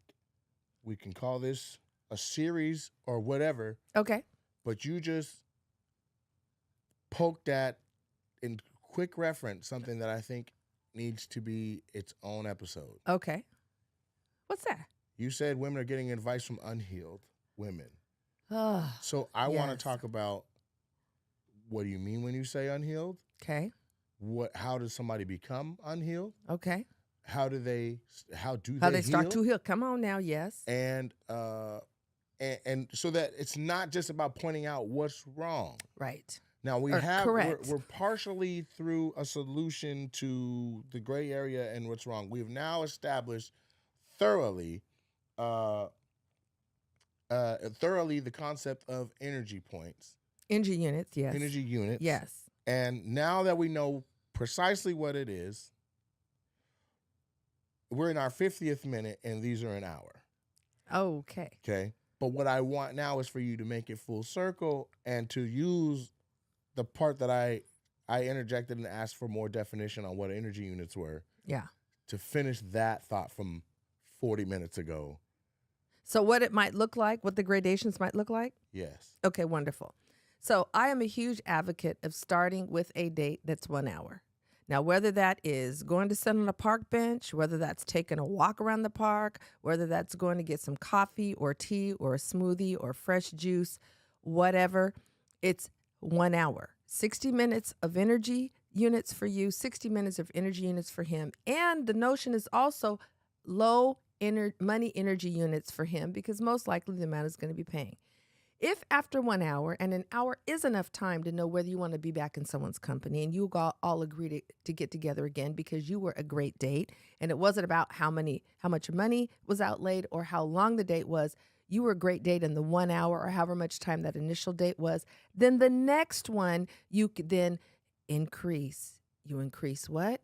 We can call this a series or whatever. Okay. But you just poked at, in quick reference, something that I think needs to be its own episode. Okay. What's that? You said women are getting advice from unhealed women. Oh, so I want to talk about, what do you mean when you say unhealed? Okay. How does somebody become unhealed? Okay. how do they start heal? to heal. Come on now, yes. And so that it's not just about pointing out what's wrong. Right. Now Correct. we're partially through a solution to the gray area and what's wrong. We've now established thoroughly the concept of energy points. Energy units, yes. Energy units. Yes. And now that we know precisely what it is, we're in our 50th minute and these are an hour. Okay. Okay. But what I want now is for you to make it full circle and to use the part that I interjected and asked for more definition on what energy units were. Yeah. To finish that thought from 40 minutes ago. So what it might look like, what the gradations might look like? Yes. Okay, wonderful. So I am a huge advocate of starting with a date that's 1 hour. Now, whether that is going to sit on a park bench, whether that's taking a walk around the park, whether that's going to get some coffee or tea or a smoothie or fresh juice, whatever, it's 1 hour. 60 minutes of energy units for you, 60 minutes of energy units for him. And the notion is also low money energy units for him because most likely the amount is going to be paying. If after 1 hour, and an hour is enough time to know whether you want to be back in someone's company and you all agree to get together again because you were a great date and it wasn't about how much money was outlaid or how long the date was, you were a great date in the 1 hour or however much time that initial date was, then the next one you could then increase. You increase what?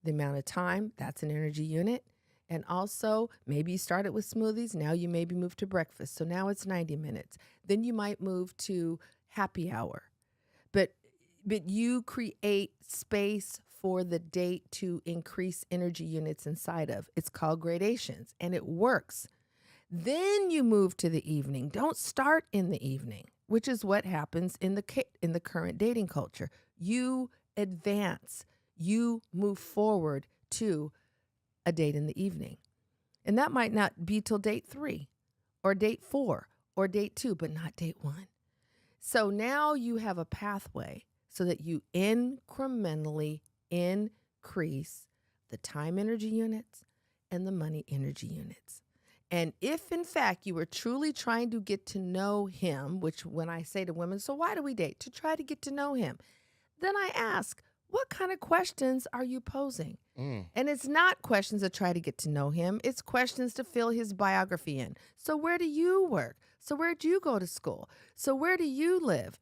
The amount of time, that's an energy unit. And also, maybe you started with smoothies. Now you maybe move to breakfast. So now it's 90 minutes. Then you might move to happy hour. But you create space for the date to increase energy units inside of. It's called gradations, and it works. Then you move to the evening. Don't start in the evening, which is what happens in the current dating culture. You advance. You move forward to a date in the evening. And that might not be till date 3 or date 4 or date 2, but not date 1. So now you have a pathway so that you incrementally increase the time energy units and the money energy units. And if in fact you were truly trying to get to know him, which when I say to women, so why do we date? To try to get to know him. Then I ask, what kind of questions are you posing? And it's not questions to try to get to know him. It's questions to fill his biography in. So where do you work? So where do you go to school? So where do you live?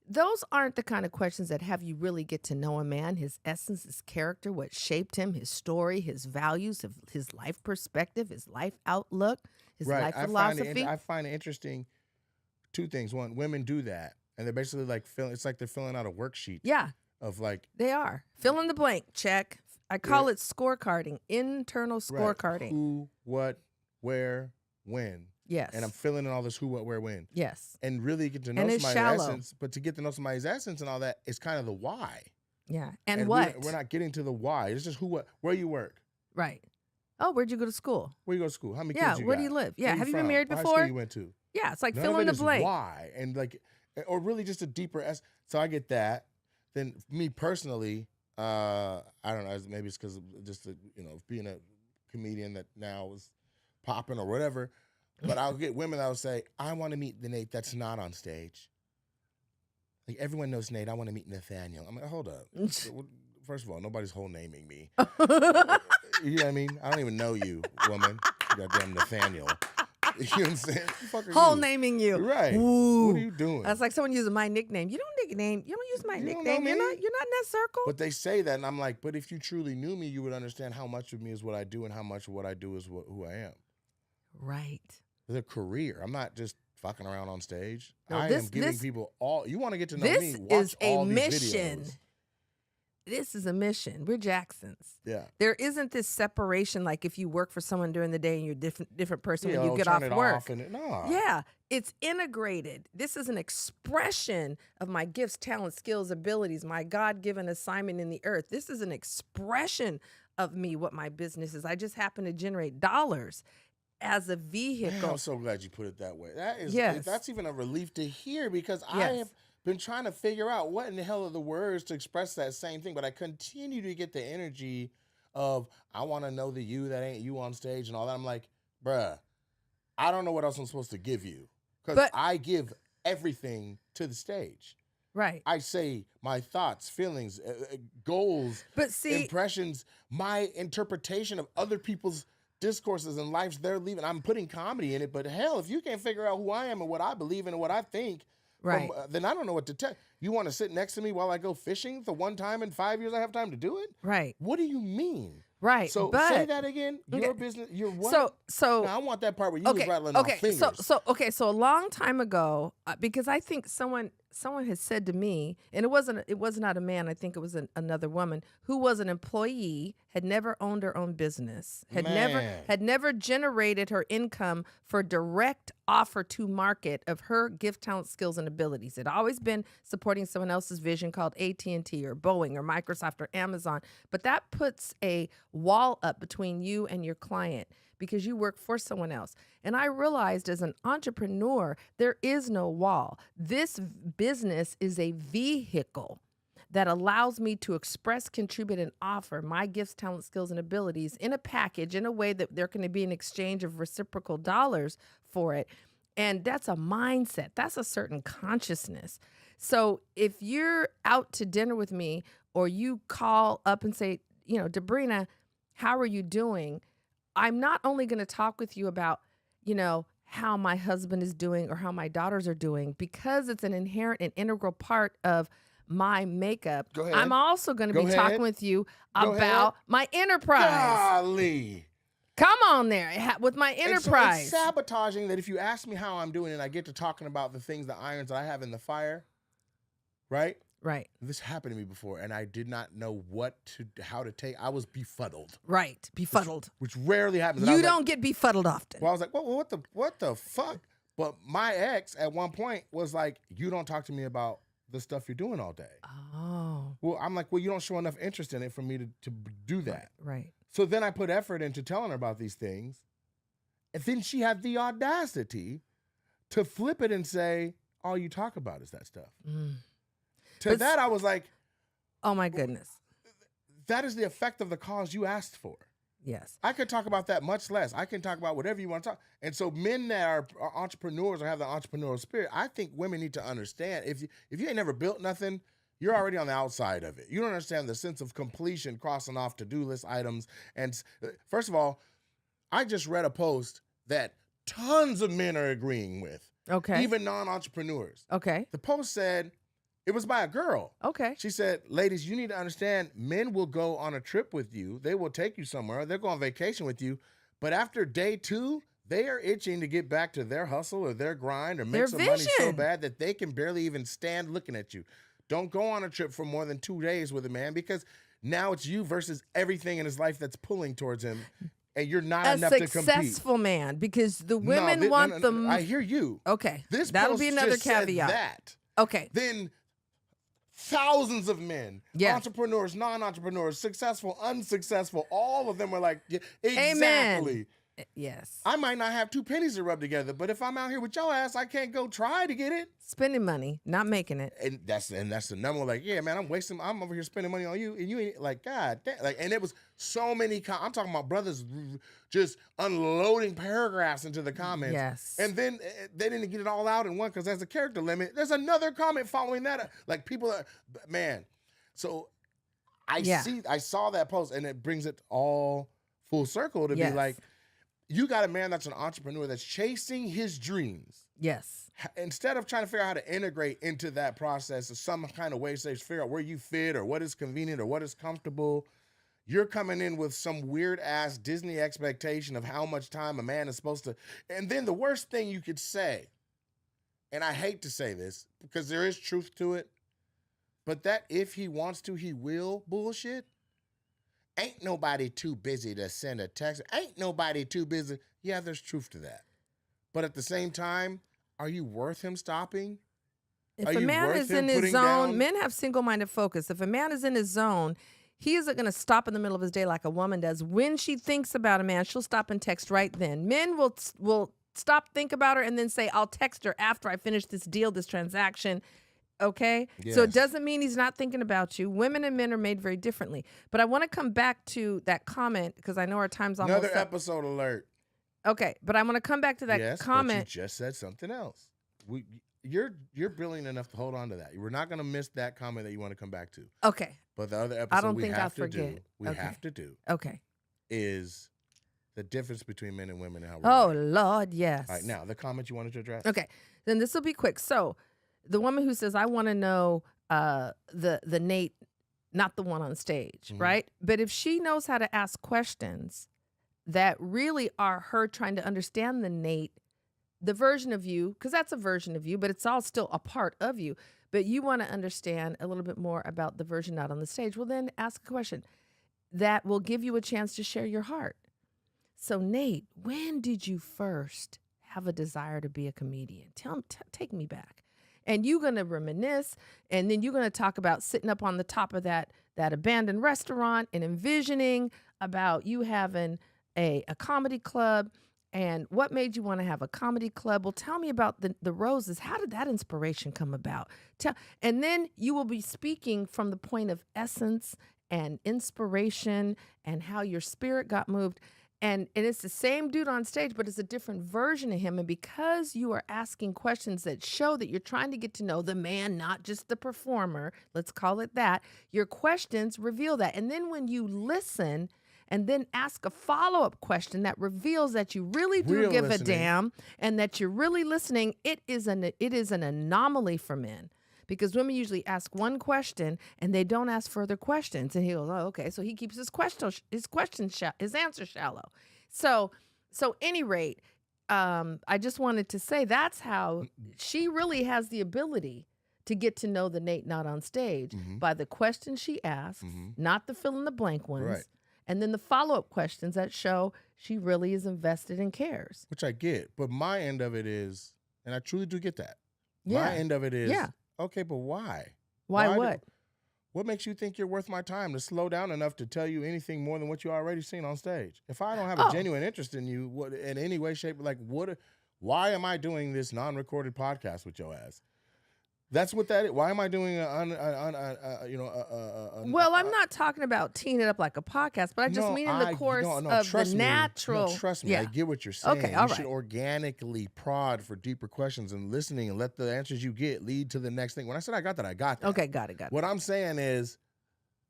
Those aren't the kind of questions that have you really get to know a man, his essence, his character, what shaped him, his story, his values, his life perspective, his life outlook, his life philosophy. I find it interesting. Two things. One, women do that. And they're basically like it's like they're filling out a worksheet. Yeah. Of like. They are. Fill in the blank. Check. I call it scorecarding, internal scorecarding. Right. Who, what, where, when. Yes. And I'm filling in all this who, what, where, when. Yes. And really get to know somebody's essence. But to get to know somebody's essence and all that, it's kind of the why. Yeah. And what? We're not getting to the why. It's just who, what, where you work. Right. Oh, where'd you go to school? Where you go to school? How many kids you got? Yeah, where do you live? Yeah. Have you been married before? What high school you went to? Yeah, it's like None fill in the blank. Why? And like, or really just a deeper essence. So I get that. Then me personally, I don't know, maybe it's because just being a comedian that now is popping or whatever. But I'll get women that will say, I want to meet the Nate that's not on stage. Like everyone knows Nate, I want to meet Nathaniel. I'm like, hold up. First of all, nobody's whole naming me. You know what I mean? I don't even know you, woman. Goddamn Nathaniel. You know what I'm saying? Whole naming you. Right. Ooh. What are you doing? That's like someone using my nickname. You don't use my nickname. You're not in that circle. But they say that, and I'm like, but if you truly knew me, you would understand how much of me is what I do and how much of what I do is who I am. Right. It's a career. I'm not just fucking around on stage. No, I am giving people all. You want to get to know me? Watch all these mission. videos. This is a mission. We're Jacksons. Yeah. There isn't this separation like if you work for someone during the day and you're different person when you get turn off it work. Off and no. Yeah. It's integrated. This is an expression of my gifts, talents, skills, abilities, my God-given assignment in the earth. This is an expression of me, what my business is. I just happen to generate dollars as a vehicle. Man, I'm so glad you put it that way. Yes. That's even a relief to hear because Yes. I have been trying to figure out what in the hell are the words to express that same thing, but I continue to get the energy of I want to know the you that ain't you on stage and all that. I'm like, bruh, I don't know what else I'm supposed to give you because But I give everything to the stage. right. I say my thoughts, feelings, goals, But see, impressions, my interpretation of other people's discourses and lives they're leaving. I'm putting comedy in it, but hell, if you can't figure out who I am and what I believe in and what I think, right. then I don't know what to tell. You want to sit next to me while I go fishing the one time in 5 years I have time to do it? Right. What do you mean? Right. So but say that again. Your okay. business. Your what? So Now, I want that part where you was rattling off fingers. So a long time ago, because I think someone has said to me, and it was not a man. I think it was another woman who was an employee, had never owned her own business, had never generated her income for direct offer to market of her gift, talent, skills, and abilities. It always been supporting someone else's vision called AT&T or Boeing or Microsoft or Amazon. But that puts a wall up between you and your client because you work for someone else. And I realized as an entrepreneur, there is no wall. This business is a vehicle that allows me to express, contribute, and offer my gifts, talents, skills, and abilities in a package in a way that there can be an exchange of reciprocal dollars for it. And that's a mindset. That's a certain consciousness. So if you're out to dinner with me or you call up and say, Debrena, how are you doing? I'm not only going to talk with you about, how my husband is doing or how my daughters are doing, because it's an inherent and integral part of my makeup. Go ahead. I'm also going to be talking with you about my enterprise. Golly. Come on there with my enterprise. And so it's sabotaging that if you ask me how I'm doing and I get to talking about the things, the irons that I have in the fire, right? Right. This happened to me before, and I did not know how to take. I was befuddled. Right, befuddled. Which rarely happens. You don't get befuddled often. Well, I was like, well, what the fuck? But my ex at one point was like, you don't talk to me about the stuff you're doing all day. Oh. Well, I'm like, well, you don't show enough interest in it for me to do that. Right. So then I put effort into telling her about these things, and then she had the audacity to flip it and say, all you talk about is that stuff. That, I was like, oh my goodness. That is the effect of the cause you asked for. Yes. I could talk about that much less. I can talk about whatever you want to talk. And so men that are entrepreneurs or have the entrepreneurial spirit, I think women need to understand, if you ain't never built nothing, you're already on the outside of it. You don't understand the sense of completion, crossing off to-do list items. And first of all, I just read a post that tons of men are agreeing with. Okay. Even non-entrepreneurs. Okay. The post said, it was by a girl. Okay. She said, ladies, you need to understand, men will go on a trip with you. They will take you somewhere. They'll go on vacation with you. But after day 2, they are itching to get back to their hustle or their grind or make some money so bad that they can barely even stand looking at you. Don't go on a trip for more than 2 days with a man, because now it's you versus everything in his life that's pulling towards him. And you're not enough to compete. A successful man, because the women want them. I hear you. Okay. That'll be another caveat. That. Okay. Then thousands of men, entrepreneurs, non-entrepreneurs, successful, unsuccessful, all of them are like, yeah, exactly. Amen. Yes. I might not have 2 pennies to rub together, but if I'm out here with your ass, I can't go try to get it. Spending money, not making it. And that's the number. Like, yeah, man, I'm over here spending money on you, and you ain't like, God damn. Like, and it was so many. I'm talking about brothers just unloading paragraphs into the comments. Yes. And then they didn't get it all out in one because there's a character limit. There's another comment following that. Like, people are, man. So I saw that post, and it brings it all full circle to be like, you got a man that's an entrepreneur that's chasing his dreams. Yes. Instead of trying to figure out how to integrate into that process of some kind of way to figure out where you fit or what is convenient or what is comfortable, you're coming in with some weird ass Disney expectation of how much time a man is supposed to. And then the worst thing you could say, and I hate to say this because there is truth to it, but that if he wants to, he will bullshit. Ain't nobody too busy to send a text. Ain't nobody too busy. Yeah, there's truth to that. But at the same time, are you worth him stopping? If a man is in his zone, men have single-minded focus. If a man is in his zone, he isn't going to stop in the middle of his day like a woman does. When she thinks about a man, she'll stop and text right then. Men will stop, think about her, and then say, I'll text her after I finish this deal, this transaction. Okay? So it doesn't mean he's not thinking about you. Women and men are made very differently. But I want to come back to that comment because I know our time's almost Another up. episode alert. Okay, but I want to come back to that comment. But you just said something else. You're brilliant enough to hold on to that. We're not going to miss that comment that you want to come back to. Okay. But the other episode we have to do Okay. is the difference between men and women and how we're Lord, yes. All right, now the comment you wanted to address. Okay. Then this will be quick. So the woman who says, I want to know the Nate, not the one on stage, right? But if she knows how to ask questions that really are her trying to understand the Nate, the version of you, because that's a version of you, but it's all still a part of you. But you want to understand a little bit more about the version not on the stage. Well, then ask a question that will give you a chance to share your heart. So, Nate, when did you first have a desire to be a comedian? Take me back. And you're going to reminisce, and then you're going to talk about sitting up on the top of that abandoned restaurant and envisioning about you having a comedy club. And what made you want to have a comedy club? Well, tell me about the roses. How did that inspiration come about? And then you will be speaking from the point of essence and inspiration and how your spirit got moved. And it's the same dude on stage, but it's a different version of him. And because you are asking questions that show that you're trying to get to know the man, not just the performer, let's call it that, your questions reveal that. And then when you listen and then ask a follow-up question that reveals that you really do give a damn and that you're really listening, it is an anomaly for men. Because women usually ask one question and they don't ask further questions. And he goes, oh, okay. So he keeps his answer shallow. So any rate, I just wanted to say that's how she really has the ability to get to know the Nate not on stage by the questions she asks, not the fill in the blank ones. Right. And then the follow-up questions that show she really is invested and cares. Which I get. But my end of it is, and I truly do get that. Yeah. My end of it is, okay, but why? Why what? What makes you think you're worth my time to slow down enough to tell you anything more than what you already seen on stage? If I don't have a genuine interest in you in any way, shape, why am I doing this non-recorded podcast with your ass? That's what that is. Why am I doing Well, I'm not talking about teeing it up like a podcast, but I just mean in the course of the natural. Trust me, I get what you're saying. Okay, you should organically prod for deeper questions and listening and let the answers you get lead to the next thing. When I said I got that, I got that. Okay, got it. What I'm saying is,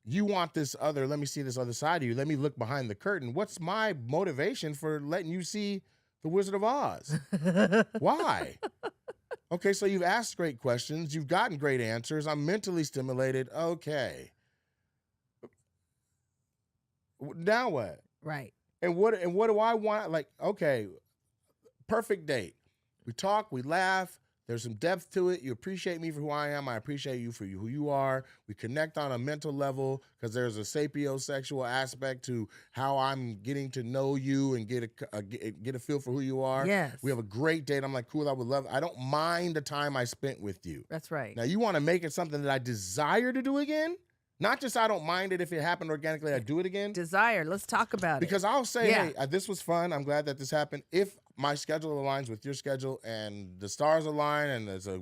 you want let me see this other side of you. Let me look behind the curtain. What's my motivation for letting you see the Wizard of Oz? Why? Okay, so you've asked great questions. You've gotten great answers. I'm mentally stimulated. Okay. Now what? Right. And what do I want? Like, okay, perfect date. We talk, we laugh. There's some depth to it. You appreciate me for who I am. I appreciate you for who you are. We connect on a mental level because there's a sapiosexual aspect to how I'm getting to know you and get a feel for who you are. Yes. We have a great date. I'm like, cool, I would love it. I don't mind the time I spent with you. That's right. Now, you want to make it something that I desire to do again? Not just I don't mind it if it happened organically, I do it again. Desire. Let's talk about because I'll say, hey, this was fun. I'm glad that this happened. If my schedule aligns with your schedule and the stars align and there's a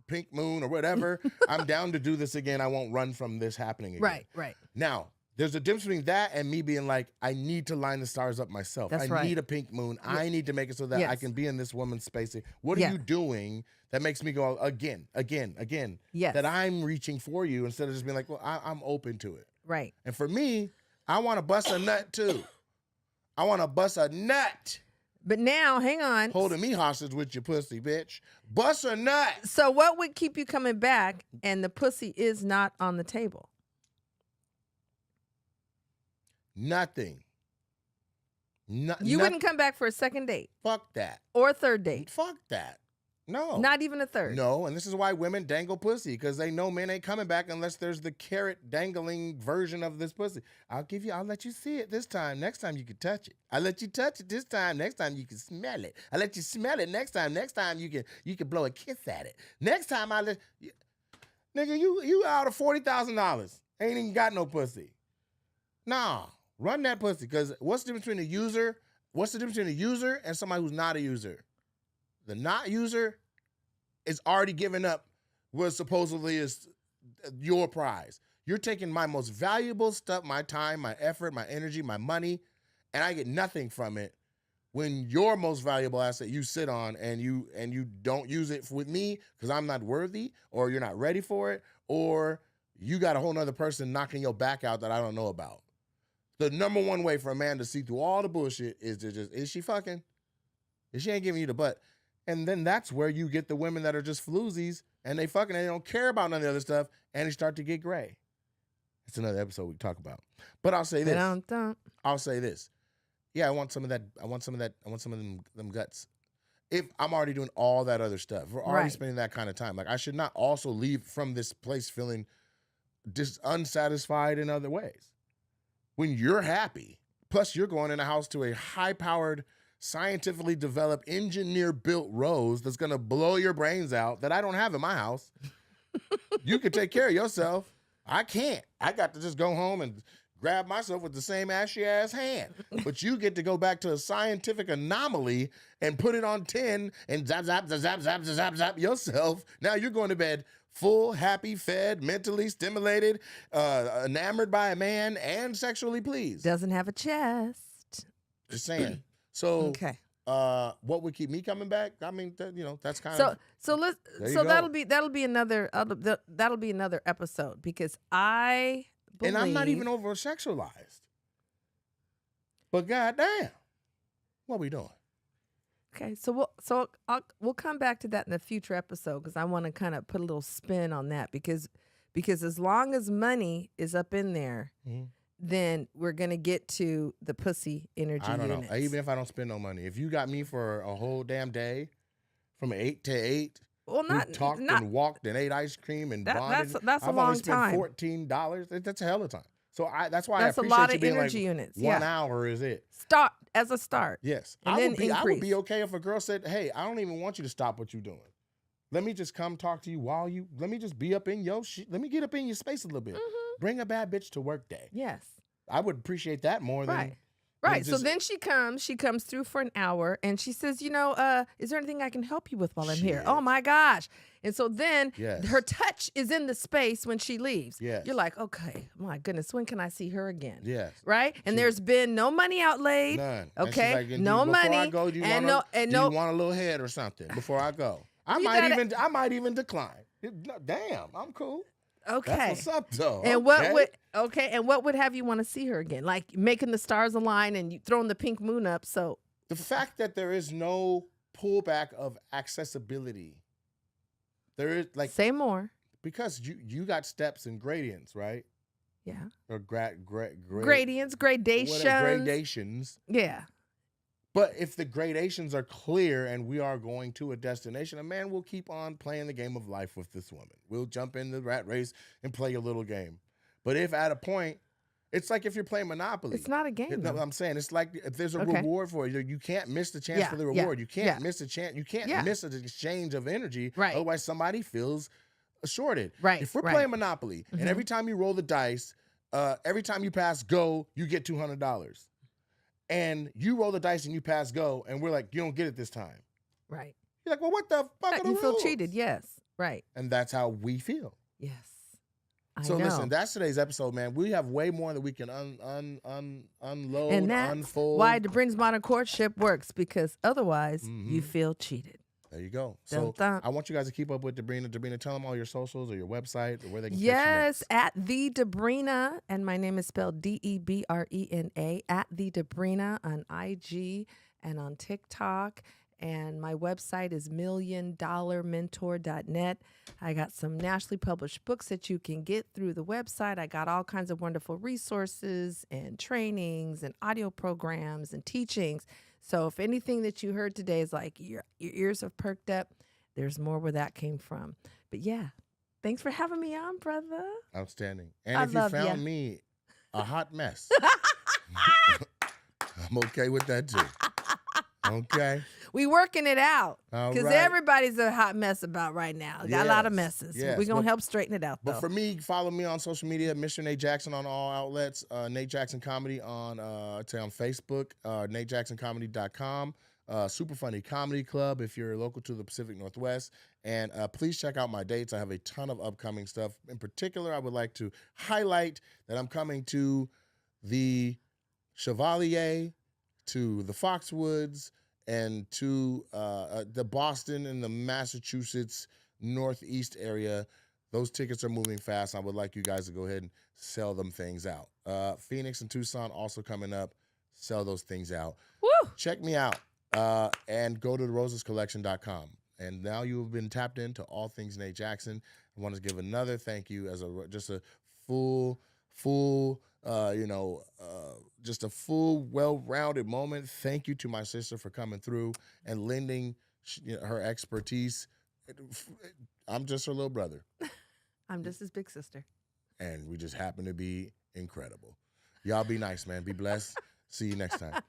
pink moon or whatever, I'm down to do this again. I won't run from this happening again. Right. Now, there's a difference between that and me being like, I need to line the stars up myself. I need a pink moon. Yeah. I need to make it so that I can be in this woman's space. What are you doing that makes me go again, that I'm reaching for you instead of just being like, well, I'm open to it. Right. And for me, I want to bust a nut too. I want to bust a nut. But now, hang on. Holding me hostage with your pussy, bitch. Bust a nut. So what would keep you coming back and the pussy is not on the table? Nothing. You wouldn't come back for a second date? Fuck that. Or a third date? Fuck that. No. Not even a third? No, and this is why women dangle pussy, because they know men ain't coming back unless there's the carrot dangling version of this pussy. I'll let you see it this time. Next time you can touch it. I'll let you touch it this time. Next time you can smell it. I'll let you smell it next time. Next time you can blow a kiss at it. Next time I'll let you. Nigga, you out of $40,000. Ain't even got no pussy. Nah, run that pussy, because what's the difference between a user? What's the difference between a user and somebody who's not a user? The not user is already giving up what supposedly is your prize. You're taking my most valuable stuff, my time, my effort, my energy, my money, and I get nothing from it. When your most valuable asset you sit on and you don't use it with me because I'm not worthy, or you're not ready for it, or you got a whole nother person knocking your back out that I don't know about. The number one way for a man to see through all the bullshit is to just, is she fucking? If she ain't giving you the butt. And then that's where you get the women that are just floozies and they fucking, they don't care about none of the other stuff, and they start to get gray. It's another episode we talk about. But I'll say this. I'll say this. Yeah, I want some of that. I want some of them guts. If I'm already doing all that other stuff, we're already spending that kind of time. Like, I should not also leave from this place feeling unsatisfied in other ways. When you're happy, plus you're going in a house to a high-powered, scientifically developed, engineer-built rose that's going to blow your brains out that I don't have in my house. You can take care of yourself. I can't. I got to just go home and grab myself with the same ashy-ass hand. But you get to go back to a scientific anomaly and put it on 10 and zap, zap, zap, zap, zap, zap, zap yourself. Now you're going to bed full, happy, fed, mentally stimulated, enamored by a man, and sexually pleased. Doesn't have a chest. Just saying. So, okay. What would keep me coming back? I mean, that's kind of that'll be another episode, because I believe, and I'm not even over sexualized. But goddamn, what we doing? Okay, so we'll come back to that in a future episode, because I want to kind of put a little spin on that, because as long as money is up in there, then we're gonna get to the pussy energy. I don't units. know. Even if I don't spend no money, if you got me for a whole damn day, from 8 to 8, well, not talked and walked and ate ice cream and bonded. That's a long time. I've only spent $14. That's a hell of a time. So that's why that's I appreciate a lot you of being energy like, units. 1 hour is it. Start as a start. Yes, and I would be okay if a girl said, "Hey, I don't even want you to stop what you're doing. Let me just come talk to you let me just be up in your shit. Let me get up in your space a little bit. Bring a bad bitch to work day." Yes. I would appreciate that more than Right. So then she comes through for an hour, and she says, is there anything I can help you with while I'm here? Oh my gosh. And so then her touch is in the space when she leaves. Yes. You're like, okay, my goodness, when can I see her again? Yes. Right? And there's been no money outlaid. None. Okay. Like, no money. Before I go, do you want a little head or something before I go? I might even decline. Damn, I'm cool. Okay. That's what's up, though. And what would have you want to see her again? Like making the stars align and you throwing the pink moon up. So the fact that there is no pullback of accessibility. There is like, say more. Because you got steps and gradients, right? Yeah. Or gradients, gradations. Gradations. Yeah. But if the gradations are clear and we are going to a destination, a man will keep on playing the game of life with this woman. We'll jump in the rat race and play a little game. But if at a point, it's like if you're playing Monopoly. It's not a game. No, I'm saying it's like if there's a reward for it, you can't miss the chance for the reward. You can't miss the chance. You can't miss an exchange of energy. Right. Otherwise, somebody feels shorted. Right. If we're playing Monopoly and every time you roll the dice, every time you pass go, you get $200. And you roll the dice and you pass go, and we're like, you don't get it this time. Right. You're like, well, what the fuck are the rules? You feel cheated, yes. Right. And that's how we feel. Yes. Listen, that's today's episode, man. We have way more that we can unload, and that's unfold. Why Debrena's Modern Courtship works, because otherwise you feel cheated. There you go. Dun, So dun. I want you guys to keep up with Debrena. Debrena, tell them all your socials or your website or where they can Yes, catch at the Debrena, and my name is spelled Debrena, at the Debrena on IG and on TikTok. And my website is $1,000,000mentor.net. I got some nationally published books that you can get through the website. I got all kinds of wonderful resources and trainings and audio programs and teachings. So if anything that you heard today is like your ears have perked up, there's more where that came from. But yeah, thanks for having me on, brother. Outstanding. And I if you love found me a hot mess, I'm okay with that too. Okay. We working it out, All because right. everybody's a hot mess about right now. Got a lot of messes. yes, We're going to help straighten it out, though. But for me, follow me on social media, Mr. Nate Jackson on all outlets, Nate Jackson Comedy on Facebook, NateJacksonComedy.com. Super Funny Comedy Club if you're local to the Pacific Northwest. And please check out my dates. I have a ton of upcoming stuff. In particular, I would like to highlight that I'm coming to the Chevalier, to the Foxwoods, and to the Boston and the Massachusetts Northeast area. Those tickets are moving fast. I would like you guys to go ahead and sell them things out. Phoenix and Tucson also coming up. Sell those things out. Woo! Check me out and go to therosescollection.com. And now you have been tapped into all things Nate Jackson. I want to give another thank you as just a full, just a full, well-rounded moment. Thank you to my sister for coming through and lending her expertise. I'm just her little brother. I'm just his big sister. And we just happen to be incredible. Y'all be nice, man. Be blessed. See you next time.